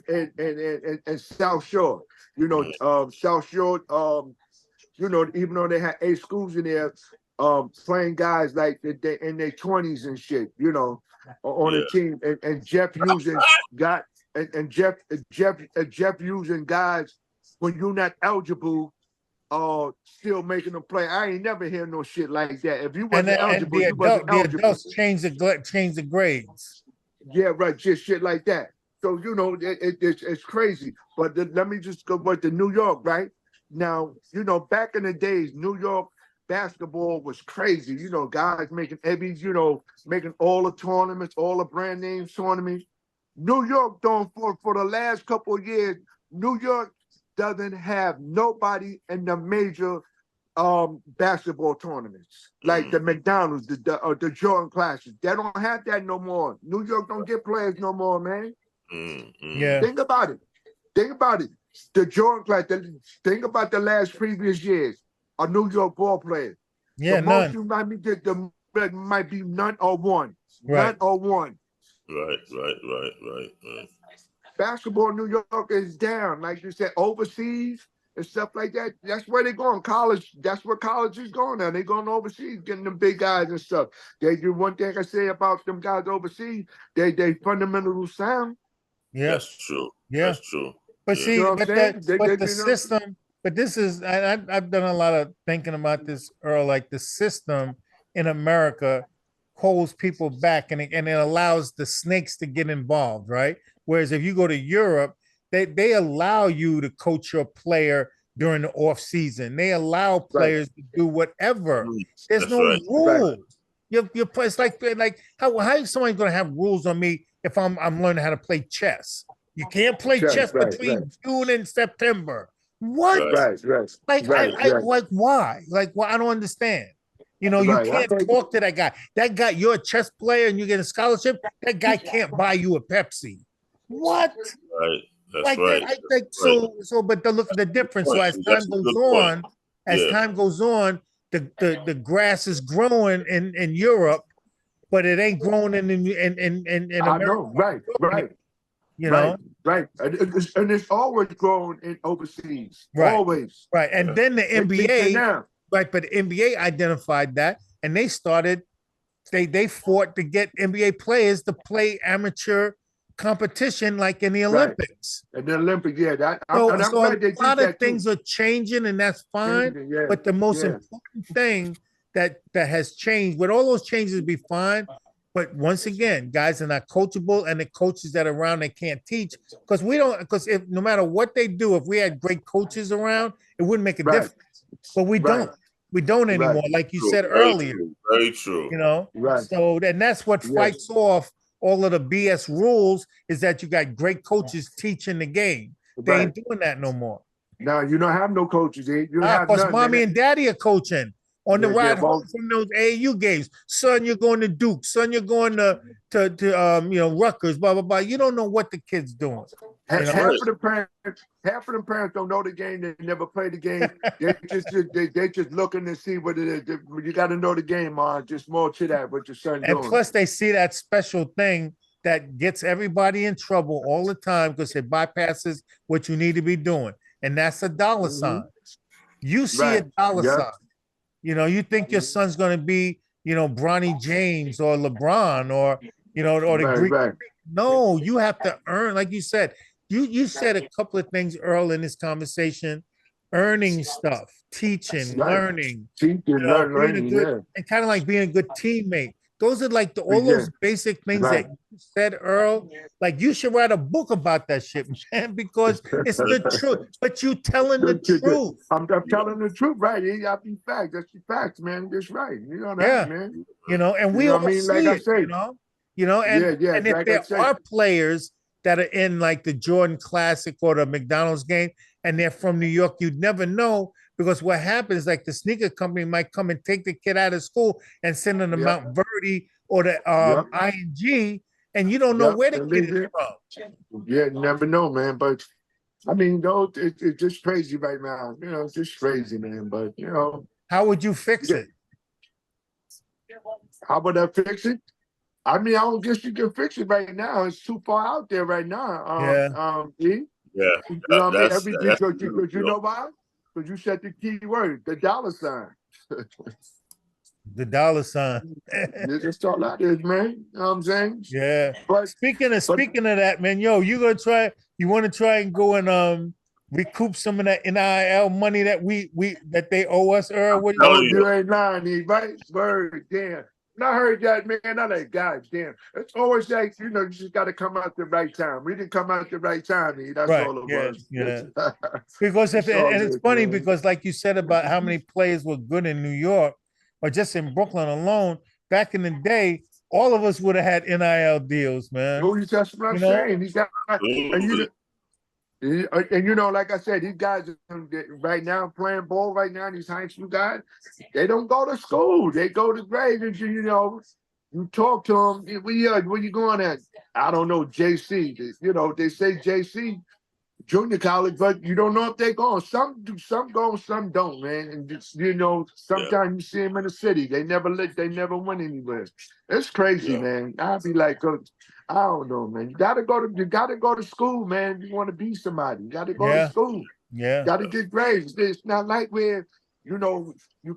and South Shore. You know, South Shore. You know, even though they had 8 schools in there, playing guys like they in their 20s and shit. You know, on the team, and Jeff using Jeff using guys when you're not eligible. Still making them play. I ain't never hear no shit like that. If you wasn't eligible, you wasn't eligible. The adults change the grades. Yeah, right. Just shit like that. So you know, it's crazy. But let me just go with the New York, right? Now, you know, back in the days, New York basketball was crazy. You know, guys making making all the tournaments, all the brand name tournaments. New York, for the last couple of years, New York doesn't have nobody in the major basketball tournaments like the McDonald's, the Jordan classes. They don't have that no more. New York don't get players no more, man. Yeah. Think about it. The Jordan class. Think about the last previous years. A New York ball player. Yeah, the most you might be none or one. Right. None or one. Right. Basketball in New York is down, like you said, overseas and stuff like that. That's where they're going. College, that's where college is going now. They're going overseas, getting them big guys and stuff. They do one thing I say about them guys overseas, they fundamental sound. Yeah. That's true. Yeah. That's true. But see, You know the system, but this is, I've done a lot of thinking about this, Earl, like the system in America holds people back and it allows the snakes to get involved, right? Whereas if you go to Europe, they allow you to coach your player during the off season. They allow players to do whatever. There's no rules. It's like how somebody going to have rules on me if I'm learning how to play chess? You can't play chess between June and September. What? Like why? Like why? I don't understand. You know, you can't talk to that guy. That guy, you're a chess player and you get a scholarship. That guy can't buy you a Pepsi. What? Right. That's right. But look at the difference. So as time goes on, the grass is growing in Europe, but it ain't growing in America. I know, right. You know, right. And it's always growing in overseas. Right. Always. Right. And then the NBA, right, but the NBA identified that and they started they fought to get NBA players to play amateur competition like in the Olympics. And the Olympics, yeah. So, I'm so a glad they did lot of that things too. are changing, and that's fine. Yeah, But the most yeah. important thing that has changed, with all those changes, be fine. But once again, guys are not coachable, and the coaches that are around, they can't teach because we don't. Because if no matter what they do, if we had great coaches around, it wouldn't make a difference. But we don't. We don't anymore, like you said earlier. Very true. You know, Right. So and that's what fights off all of the BS rules, is that you got great coaches teaching the game. They ain't doing that no more. Now you don't have no coaches. You don't have Because none, mommy man. and daddy are coaching on the ride home from those AAU games. Son, you're going to Duke. Son, you're going to Rutgers. Blah blah blah. You don't know what the kid's doing. Half of the parents don't know the game. They never play the game. they just looking to see what it is. You got to know the game, man. Just more to that. What your son doing. And plus, they see that special thing that gets everybody in trouble all the time because it bypasses what you need to be doing, and that's a dollar sign. You see a dollar sign. You think your son's going to be, Bronny James or LeBron or the Greek. No, you have to earn, like you said. You said a couple of things, Earl, in this conversation: earning stuff, teaching, learning, learning, and kind of like being a good teammate. Those are like all those basic things that you said, Earl. Like you should write a book about that shit, man, because it's the truth. But you telling the truth. I'm telling the truth, right? That's the fact. That's the facts, man. That's right. You know that, man. And we all see like it, I say, and if like there are players that are in like the Jordan Classic or the McDonald's game, and they're from New York, you'd never know, because what happens, like the sneaker company might come and take the kid out of school and send them to Mount Verdi or the ING, and you don't know where the kid is from. Yeah, you never know, man. But I mean, though, it's just crazy right now. It's just crazy, man. But how would you fix it? How would I fix it? I mean, I don't guess you can fix it right now. It's too far out there right now. Yeah. You know what I mean? Because you know why? Because you said the key word, the dollar sign. The dollar sign. That's all that is, man. You know what I'm saying? Yeah. But speaking of that, man, you want to try and go and recoup some of that NIL money that that they owe us, Earl? What you ain't lying, right? Word, damn. When I heard that, man, I like, God damn. It's always like, you just got to come out the right time. We didn't come out the right time, That's all it was. Yeah. Because it's funny, man. Because like you said about how many players were good in New York or just in Brooklyn alone, back in the day, all of us would have had NIL deals, man. Oh, that's what I'm saying. Like I said, these guys right now playing ball right now, these high school guys, they don't go to school. They go to grades, and you talk to them. Where you going at? I don't know, JC. They say JC, junior college, but you don't know if they're going. Some do, some go, some don't, man. And just, sometimes you see them in the city. They never went anywhere. It's crazy, man. I'd be like, I don't know, man. You gotta go to school, man. You want to be somebody. You gotta go to school. Yeah. Gotta get grades. It's not like where, you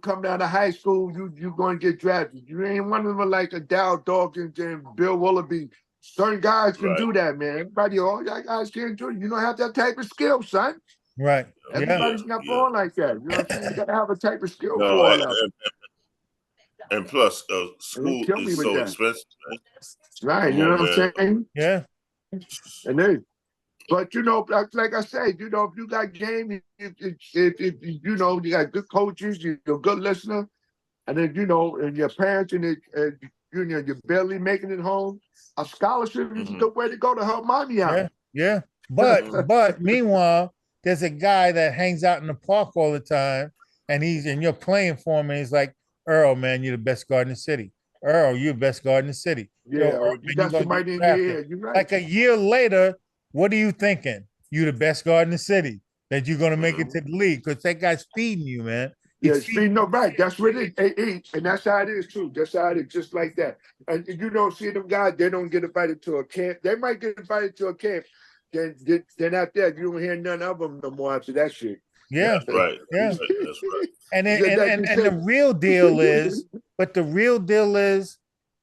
come down to high school, you going to get drafted. You ain't one of them like a Dow Dawkins and Bill Willoughby. Certain guys can do that, man. All y'all guys can't do it. You don't have that type of skill, son. Right. Everybody's not born like that. You know what I'm saying? You gotta have a type of skill for all that. And plus, school is so expensive. Right, you know what I'm saying? Yeah. And then, but like I said, if you got game, if you got good coaches, you're a good listener, and then and your parents and you're barely making it home, a scholarship is a good way to go to help mommy out. Yeah. But meanwhile, there's a guy that hangs out in the park all the time, and you're playing for him, and he's like, Earl, man, you're the best guard in the city. Earl, you're the best guard in the city. Yeah, Earl, you got somebody in your ear. You're right. Like a year later, what are you thinking? You're the best guard in the city, that you're going to make it to the league because that guy's feeding you, man. Right. That's what it is. And that's how it is, too. That's how it is, just like that. And you don't see them guys, they don't get invited to a camp. They might get invited to a camp. Then after that, you don't hear none of them no more after that shit. Yeah. That's right. Yeah. That's right. And the real deal is,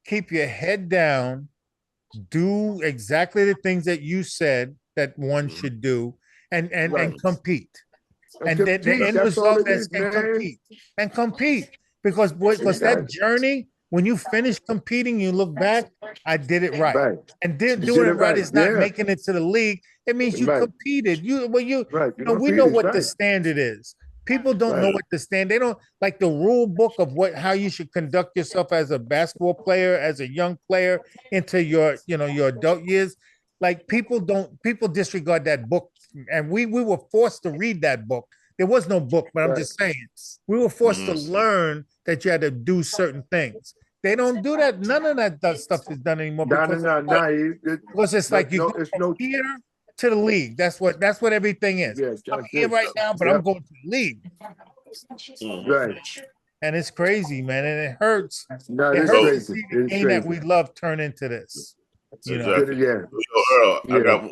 keep your head down, do exactly the things that you said that one should do, and compete. And then the end That's all result it is is, man. and compete because that journey, when you finish competing, you look back, I did it right. Right. And You doing did it it right right. is not Yeah. making it to the league. It means you Right. competed. You Right. You we know competed, what the right. standard is. People don't know Right. what the standard. They don't like the rule book of how you should conduct yourself as a basketball player, as a young player into your your adult years. Like people disregard that book, and we were forced to read that book. There was no book, but I'm Right. just saying we were forced to learn that you had to do certain things. They don't do that. None of that stuff is done anymore because it's like you go It's from no. here to the league. That's what everything is. Yes, I'm that's here it. right now, but I'm going to the league. Right. And it's crazy, man, and it hurts. No, It it's hurts to crazy. see the It's game that crazy. we love turn into this. Exactly. Yeah. Earl, I Yeah. got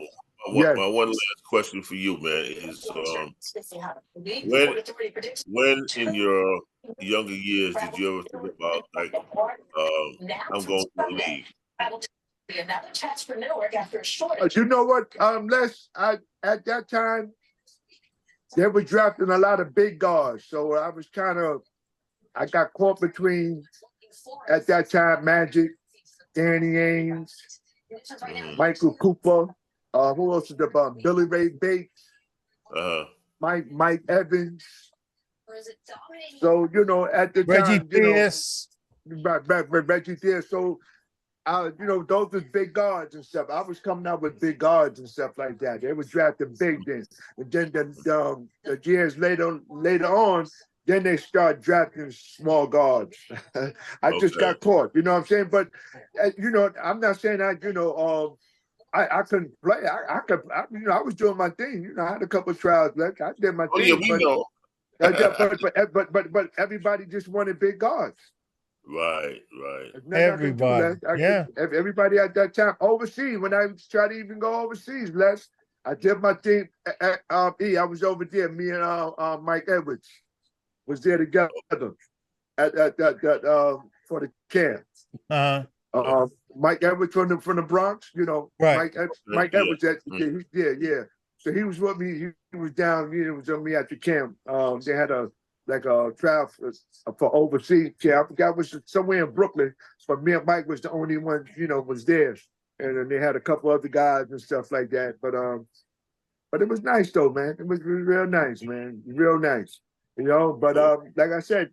Yes. my one last question for you, man. Is when in your younger years did you ever think about like I'm going to the league? You know what? Les, at that time they were drafting a lot of big guards, so I got caught between at that time Magic, Danny Ainge, Michael Cooper, who else is the Billy Ray Bates, Mike Evans. So at the Reggie time, Pierce, Reggie Pierce. So those were big guards and stuff. I was coming out with big guards and stuff like that. They were drafting big then. And then the years later on, then they start drafting small guards. I just got caught, you know what I'm saying? But I'm not saying I couldn't play. I was doing my thing. I had a couple of trials left. I did my thing. Yeah, we know. but everybody just wanted big guards. Right. Everybody. Everybody at that time overseas. When I tried to even go overseas, Les, I did my thing. I was over there. Me and Mike Edwards was there together at for the camp. Mike Edwards from the Bronx. Right. Mike Edwards. Yeah. So he was with me. He was down. He was with me at the camp. They had a trial for overseas. Yeah, I forgot, it was somewhere in Brooklyn, but me and Mike was the only one, was there. And then they had a couple other guys and stuff like that. But it was nice though, man. It was real nice, man. Real nice. But like I said,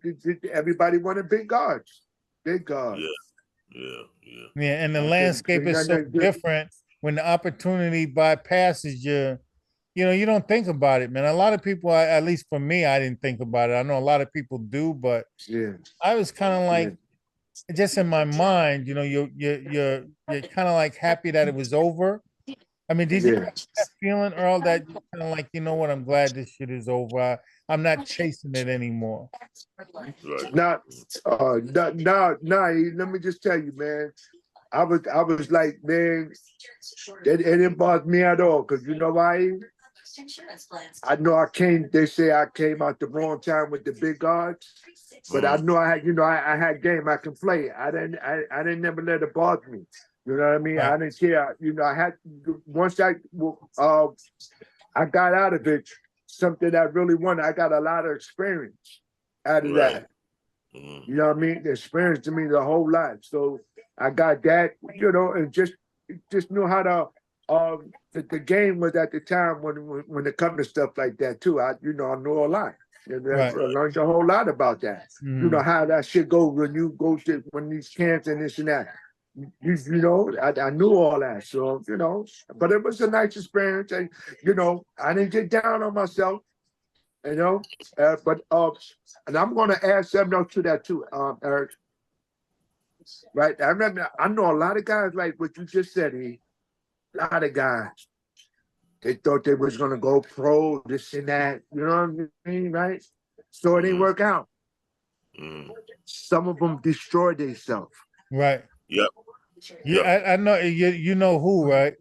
everybody wanted big guards. Big guards. Yeah, and the landscape is so different when the opportunity bypasses you. You don't think about it, man. A lot of people, at least for me, I didn't think about it. I know a lot of people do, but I was kind of like, just in my mind, you're kind of like happy that it was over. I mean, did you have that feeling, Earl, that you're kind of like, you know what? I'm glad this shit is over. I'm not chasing it anymore. Now, let me just tell you, man. I was like, man, it didn't bother me at all, because you know why? I know they say I came out the wrong time with the big guards, but I know I had, I had game. I can play. I didn't never let it bother me. You know what I mean? Right. I didn't care. I had, once I got out of it, something I really wanted. I got a lot of experience out of that. You know what I mean? The experience to me the whole life. So I got that, and just knew how to. The game was at the time when it comes to stuff like that too. I knew a lot. I learned a whole lot about that. How that shit go when you go to these camps and this and that. I knew all that. So but it was a nice experience, and I didn't get down on myself. But and I'm going to add something else to that too, Eric. Right? I know a lot of guys like what you just said. A lot of guys, they thought they was going to go pro, this and that. You know what I mean, right? So it didn't work out. Some of them destroyed themselves. Right. Yep. Yeah, I know. You know who, right?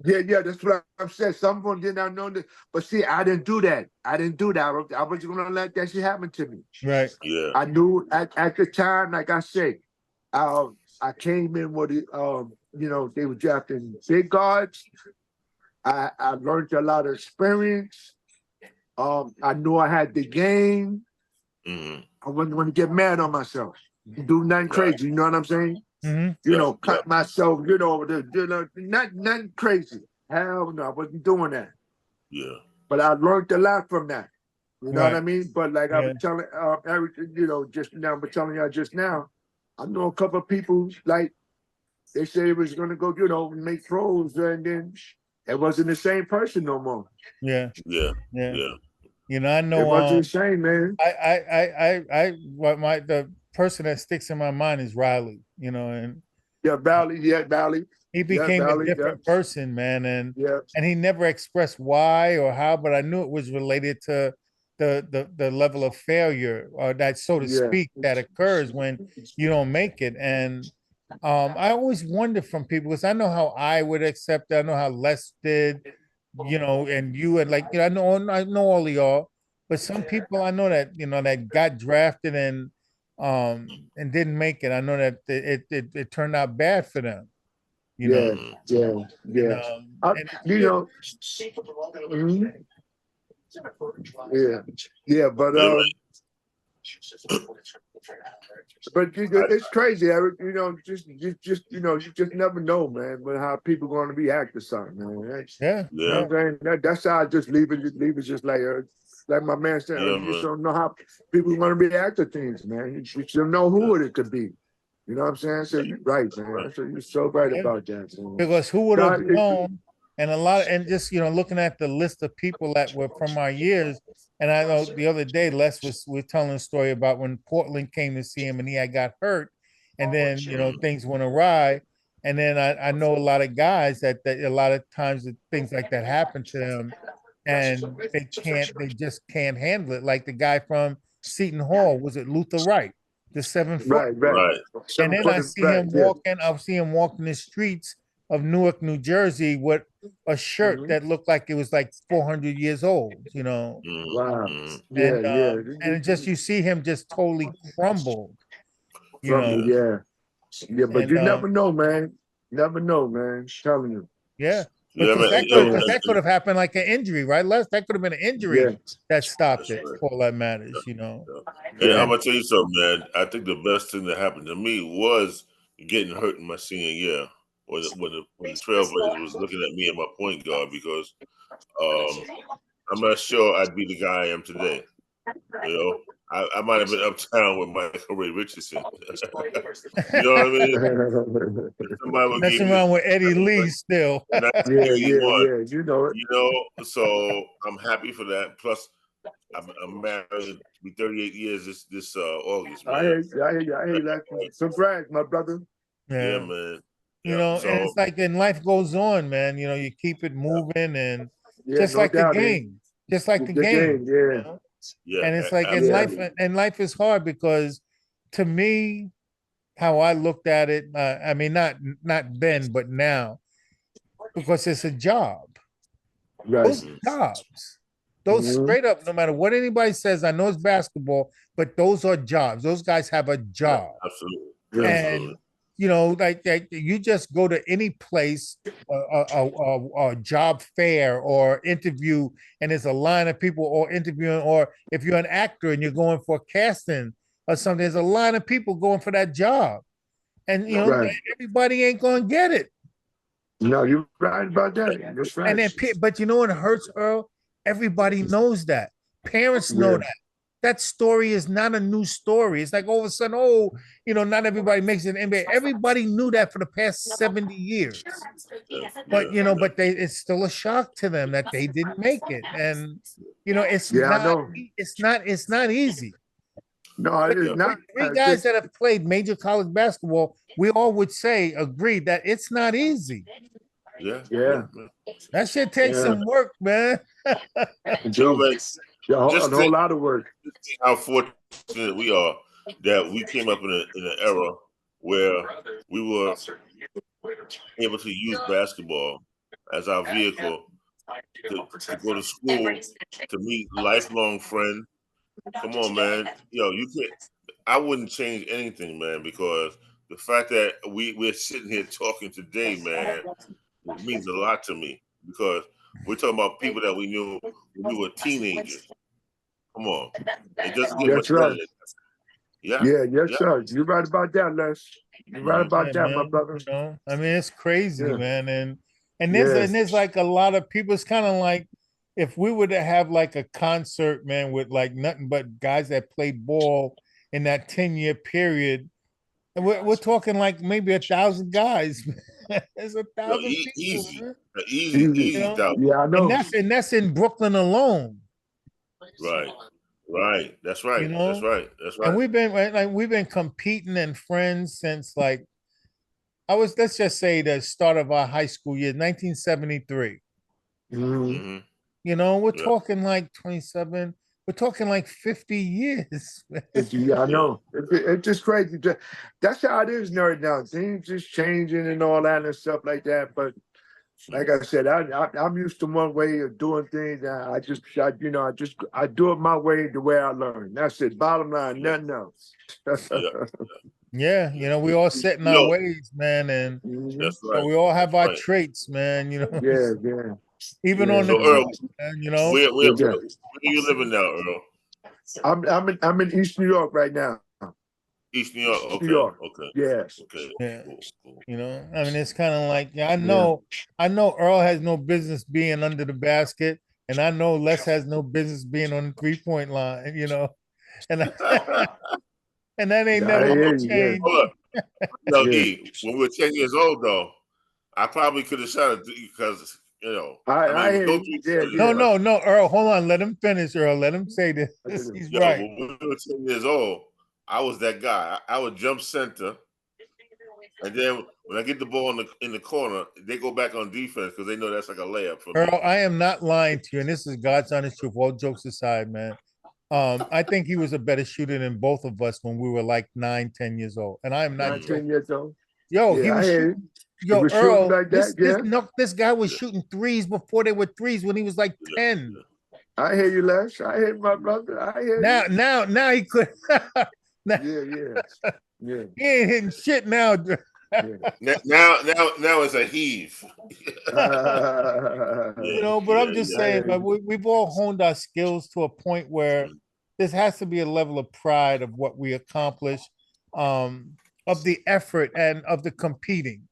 Yeah, that's what I'm saying. Some of them did not know that. But see, I didn't do that. I was going to let that shit happen to me. Right. Yeah. I knew at the time, like I said, I came in with it. You know, they were drafting big guards. I learned a lot of experience. I knew I had the game. Mm-hmm. I wasn't going to get mad on myself. Do nothing crazy. You know what I'm saying? Mm-hmm. You know, cut myself. You know, nothing crazy. Hell no, I wasn't doing that. Yeah. But I learned a lot from that. You know what I mean? But like I was telling Eric, you know, just now, but telling y'all just now, I know a couple of people like they said it was gonna go, you know, make pros, and then it wasn't the same person no more. Yeah. Yeah. Yeah. Yeah. You know, I know. It wasn't the same, man. The person that sticks in my mind is Riley. You know, and Valley. he became a different person, man, and he never expressed why or how, but I knew it was related to the level of failure, or that, so to speak, that occurs when you don't make it. And I always wonder from people, because I know how I would accept it. I know how Les did, you know, and you had, like, you know, I know all of y'all, but some people I know that, you know, that got drafted and didn't make it. I know that it turned out bad for them. You know, yeah. you know, but it's crazy, Eric. You know, just you just never know, man. But how people going to react to something, man. Yeah. You know what I'm saying? That's how I just leave it. Just leave it, just like my man said. You just don't know how people want to react to things, man. You don't know who it could be. You know what I'm saying? So you're right, man. So you're so right about that. Man. Because who would have known? And and just, you know, looking at the list of people that were from our years, and I know the other day Les was telling a story about when Portland came to see him and he got hurt, and then, you know, things went awry. And then I know a lot of guys that a lot of times that things like that happen to them, and they just can't handle it. Like the guy from Seton Hall, was it Luther Wright, the 7 foot? Right. And then I see him walking the streets of Newark, New Jersey, with a shirt that looked like it was like 400 years old, you know. Wow. And it just, you see him just totally crumbled, you know. Yeah, but you never know, man. Never know, man. I'm telling you. Yeah. Because that could have happened like an injury, right, Les? That could have been an injury that stopped it, for all that matters, you know. And I'm gonna tell you something, man. I think the best thing that happened to me was getting hurt in my senior year, when the Trailblazers was looking at me at my point guard, because I'm not sure I'd be the guy I am today. You know, I might have been uptown with Michael Ray Richardson. You know what I mean? Messing around with Eddie Lee still. Yeah. You know it. You know, so I'm happy for that. Plus, I'm married to be 38 years this August, man. I hear that. Congrats, my brother. Yeah, man. You know, so, and it's like, and life goes on, man. You know, you keep it moving, and just no like doubt, the game, just like the game. You know? And it's like, and life is hard, because to me, how I looked at it, I mean, not then, but now, because it's a job. Those jobs, those straight up, no matter what anybody says, I know it's basketball, but those are jobs. Those guys have a job. Absolutely. And you know, like you just go to any place, a job fair or interview, and there's a line of people or interviewing, or if you're an actor and you're going for casting or something, there's a line of people going for that job. And you know, everybody ain't gonna get it. No, you're right about that. That's right. And then, but you know what hurts, Earl? Everybody knows that. Parents know that. That story is not a new story. It's like all of a sudden, oh, you know, not everybody makes it in NBA. Everybody knew that for the past 70 years. But you know, but it's still a shock to them that they didn't make it. And you know, it's not easy. No, it is not. Three guys that have played major college basketball, we all would agree that it's not easy. Yeah. That shit takes some work, man. A whole lot of work. How fortunate we are that we came up in an era where we were able to use basketball as our vehicle to go to school, to meet lifelong friends. Come on, man. Yo, you can't. I wouldn't change anything, man, because the fact that we're sitting here talking today, man, it means a lot to me because we're talking about people that we knew when we were teenagers. Come on, it doesn't get much better than that. Yeah. Yes, sir. You're right about that, Les. You're right about that, man, my brother. You know, I mean, it's crazy, man, and Yes. there's like a lot of people. It's kind of like if we were to have like a concert, man, with like nothing but guys that played ball in that 10-year period, and we're talking like maybe 1,000 guys. There's 1,000 people, easy, man. easy, You know? thousand. Yeah, I know. And that's in Brooklyn alone. Right. That's right. You know? That's right. And we've been competing and friends since like let's just say the start of our high school year, 1973. Mm-hmm. You know, we're talking like 27, we're talking like 50 years. Yeah, I know. It's just crazy. That's how it is nerd now. Things just changing and all that and stuff like that. But like I said, I'm used to one way of doing things. I do it my way, the way I learn. That's it. Bottom line, nothing else. Yeah, you know, we all set in our ways, man, and that's right. we all have our traits, man. You know. Yeah. Even on the Earl, court, man, you know. Where are you living now, Earl? I'm in East New York right now. East New York. Okay. New York. Okay. Yes. Okay. Yeah. Cool. You know, I mean, it's kind of like I know Earl has no business being under the basket, and I know Les has no business being on the 3-point line. You know, and and that ain't never gonna change. Hold up. E, when we were 10 years old, though, I probably could have shot it because you know. No, Earl, hold on. Let him finish, Earl. Let him say this. He's right. When we were 10 years old, I was that guy. I would jump center, and then when I get the ball in the corner, they go back on defense because they know that's like a layup for me. Earl, I am not lying to you, and this is God's honest truth. All jokes aside, man. I think he was a better shooter than both of us when we were like 9, 10 years old. And I am not 10 years old. Yo, he was shooting. Yo, was Earl, like that, this guy was shooting threes before they were threes when he was like 10. I hear you, Les. I hear my brother. I hear you. Now he could. Yeah. He ain't hitting shit now. Now it's a heave. You know, but I'm just saying, but we've all honed our skills to a point where this has to be a level of pride of what we accomplish, of the effort and of the competing,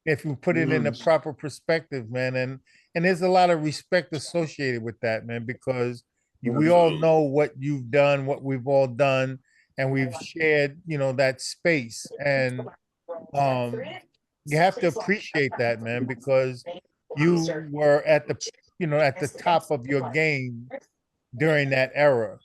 if you put it in the proper perspective, man. And there's a lot of respect associated with that, man, because we all know what you've done, what we've all done, and we've shared, you know, that space. And you have to appreciate that, man, because you were at the top of your game during that era.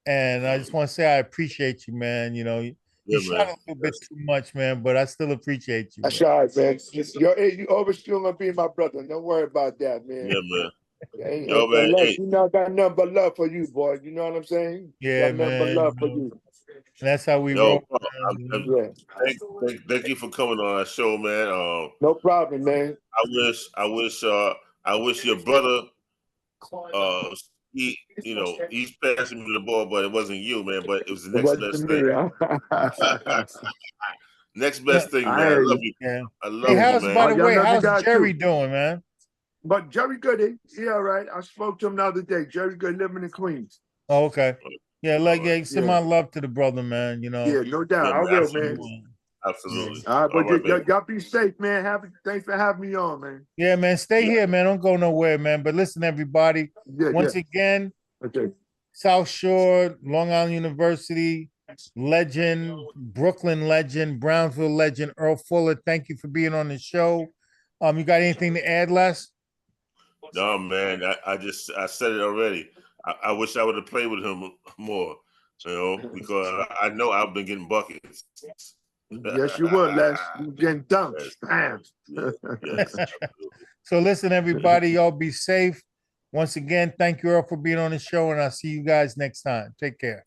And I just want to say I appreciate you, man. You know, you shot a little bit too much, man, but I still appreciate you. That's all right, man. You always still gonna be my brother. Don't worry about that, man. Yeah, man. You know, I got nothing but love for you, boy. You know what I'm saying? Yeah, man. But love for you. And that's how we roll. Thank you for coming on our show, man. No problem, man. I wish your brother, he's passing me the ball, but it wasn't you, man. But it was the next best thing. Next best thing, man. I love you. Yeah. I love you, man. By the way, how's Jerry doing, man? But Jerry Good, he all right. I spoke to him the other day. Jerry Good living in Queens. Oh, okay. Yeah, send my love to the brother, man. You know. Yeah, no doubt. I will, man. Absolutely. All right, but y'all be safe, man. Thanks for having me on, man. Yeah, man. Stay here, man. Don't go nowhere, man. But listen, everybody. Once again, South Shore, Long Island University legend, Brooklyn legend, Brownsville legend, Earl Fuller. Thank you for being on the show. You got anything to add, Les? No, man. I said it already. I wish I would have played with him more, you know, because I know I've been getting buckets. Yes, you would, Les. You getting dunked. Yes. So listen, everybody, y'all be safe. Once again, thank you all for being on the show, and I'll see you guys next time. Take care.